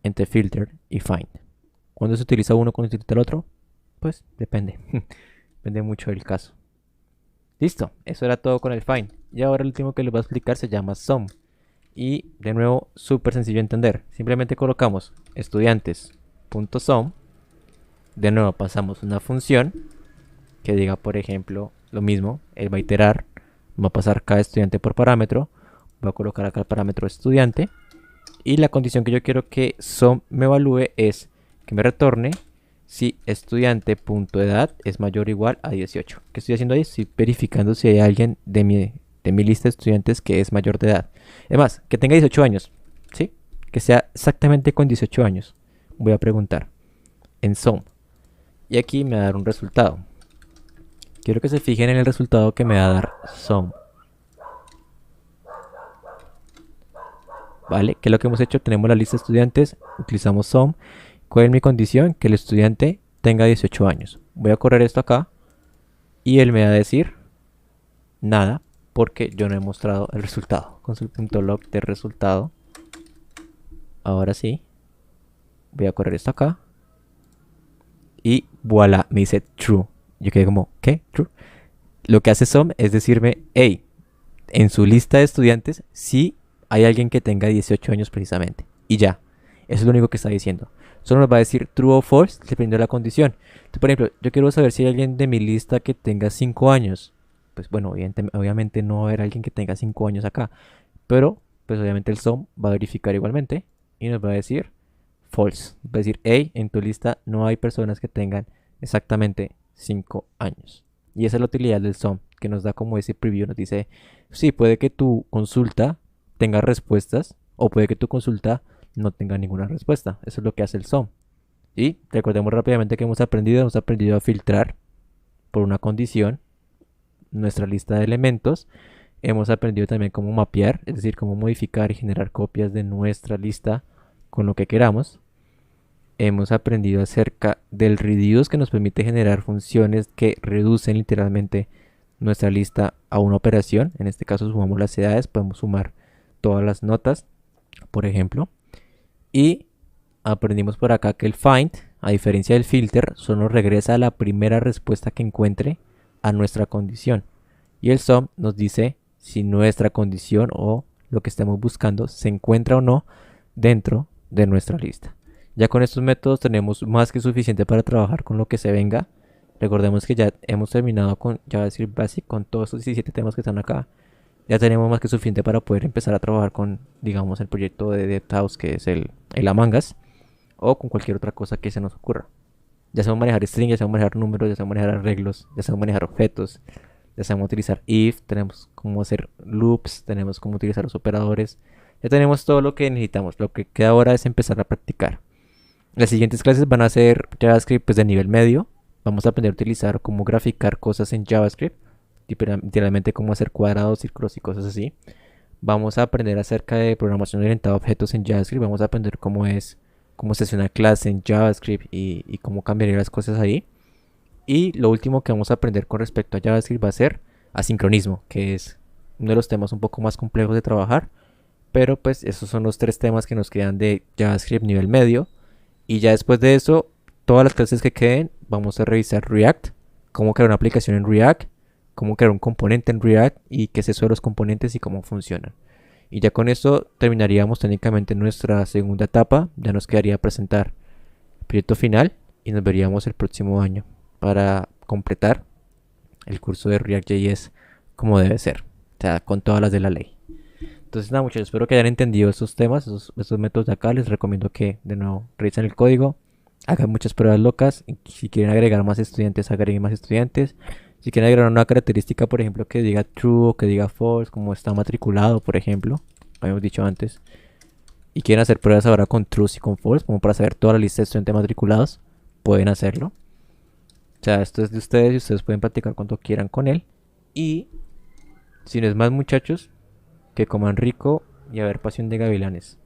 entre filter y find. ¿Cuándo se utiliza uno, cuándo se utiliza el otro? Pues depende. Depende mucho del caso. Listo, eso era todo con el find. Y ahora el último que les voy a explicar se llama sum. Y de nuevo, súper sencillo de entender. Simplemente colocamos estudiantes.sum. De nuevo pasamos una función que diga, por ejemplo, lo mismo. Él va a iterar, va a pasar cada estudiante por parámetro. Va a colocar acá el parámetro estudiante. Y la condición que yo quiero que sum me evalúe es que me retorne si estudiante.edad es mayor o igual a 18. ¿Qué estoy haciendo ahí? Estoy verificando si hay alguien de mi lista de estudiantes que es mayor de edad. Además, que tenga 18 años, ¿sí? Que sea exactamente con 18 años. Voy a preguntar en sum. Y aquí me va a dar un resultado. Quiero que se fijen en el resultado que me va a dar sum. ¿Vale? ¿Qué es lo que hemos hecho? Tenemos la lista de estudiantes, utilizamos sum. ¿Cuál es mi condición? Que el estudiante tenga 18 años. Voy a correr esto acá y él me va a decir nada porque yo no he mostrado el resultado. Console.log de resultado. Ahora sí. Voy a correr esto acá. Y voilà, me dice true. Yo quedé como, ¿qué? True. Lo que hace sum es decirme, hey, en su lista de estudiantes sí hay alguien que tenga 18 años precisamente. Y ya. Eso es lo único que está diciendo. Solo nos va a decir true o false dependiendo de la condición. Entonces, por ejemplo, yo quiero saber si hay alguien de mi lista que tenga 5 años. Pues bueno, obviamente no va a haber alguien que tenga 5 años acá. Pero, pues obviamente el sum va a verificar igualmente. Y nos va a decir false. Va a decir, hey, en tu lista no hay personas que tengan exactamente 5 años. Y esa es la utilidad del sum, que nos da como ese preview. Nos dice, sí, puede que tu consulta tenga respuestas o puede que tu consulta no tenga ninguna respuesta. Eso es lo que hace el sum. Y recordemos rápidamente que hemos aprendido a filtrar por una condición nuestra lista de elementos. Hemos aprendido también cómo mapear, es decir, cómo modificar y generar copias de nuestra lista con lo que queramos. Hemos aprendido acerca del reduce, que nos permite generar funciones que reducen literalmente nuestra lista a una operación. En este caso sumamos las edades, podemos sumar todas las notas, por ejemplo. Y aprendimos por acá que el find, a diferencia del filter, solo regresa a la primera respuesta que encuentre a nuestra condición. Y el sum nos dice si nuestra condición o lo que estemos buscando se encuentra o no dentro de nuestra lista. Ya con estos métodos tenemos más que suficiente para trabajar con lo que se venga. Recordemos que ya hemos terminado con JavaScript Basic, con todos estos 17 temas que están acá. Ya tenemos más que suficiente para poder empezar a trabajar con, digamos, el proyecto de DevTools, que es el Among Us, o con cualquier otra cosa que se nos ocurra. Ya sabemos manejar strings, ya sabemos manejar números, ya sabemos manejar arreglos, ya sabemos manejar objetos, ya sabemos utilizar if, tenemos cómo hacer loops, tenemos cómo utilizar los operadores. Ya tenemos todo lo que necesitamos. Lo que queda ahora es empezar a practicar. Las siguientes clases van a ser JavaScript pues, de nivel medio. Vamos a aprender a utilizar cómo graficar cosas en JavaScript. Literalmente cómo hacer cuadrados, círculos y cosas así. Vamos a aprender acerca de programación orientada a objetos en JavaScript. Vamos a aprender cómo se hace una clase en JavaScript y cómo cambiaría las cosas ahí. Y lo último que vamos a aprender con respecto a JavaScript va a ser asincronismo, que es uno de los temas un poco más complejos de trabajar. Pero pues esos son los 3 temas que nos quedan de JavaScript nivel medio. Y ya después de eso, todas las clases que queden, vamos a revisar React, cómo crear una aplicación en React, cómo crear un componente en React y qué es eso de los componentes y cómo funcionan. Y ya con eso terminaríamos técnicamente nuestra segunda etapa. Ya nos quedaría presentar el proyecto final y nos veríamos el próximo año para completar el curso de React.js como debe ser, o sea, con todas las de la ley. Entonces nada, muchachos, espero que hayan entendido estos temas, estos métodos de acá. Les recomiendo que de nuevo revisen el código, hagan muchas pruebas locas. Y si quieren agregar más estudiantes, agreguen más estudiantes. Si quieren agregar una característica, por ejemplo, que diga true o que diga false, como está matriculado, por ejemplo, habíamos dicho antes, y quieren hacer pruebas ahora con true y con false, como para saber toda la lista de estudiantes matriculados, pueden hacerlo. O sea, esto es de ustedes y ustedes pueden practicar cuando quieran con él. Y si no es más, muchachos, que coman rico y a ver Pasión de Gavilanes.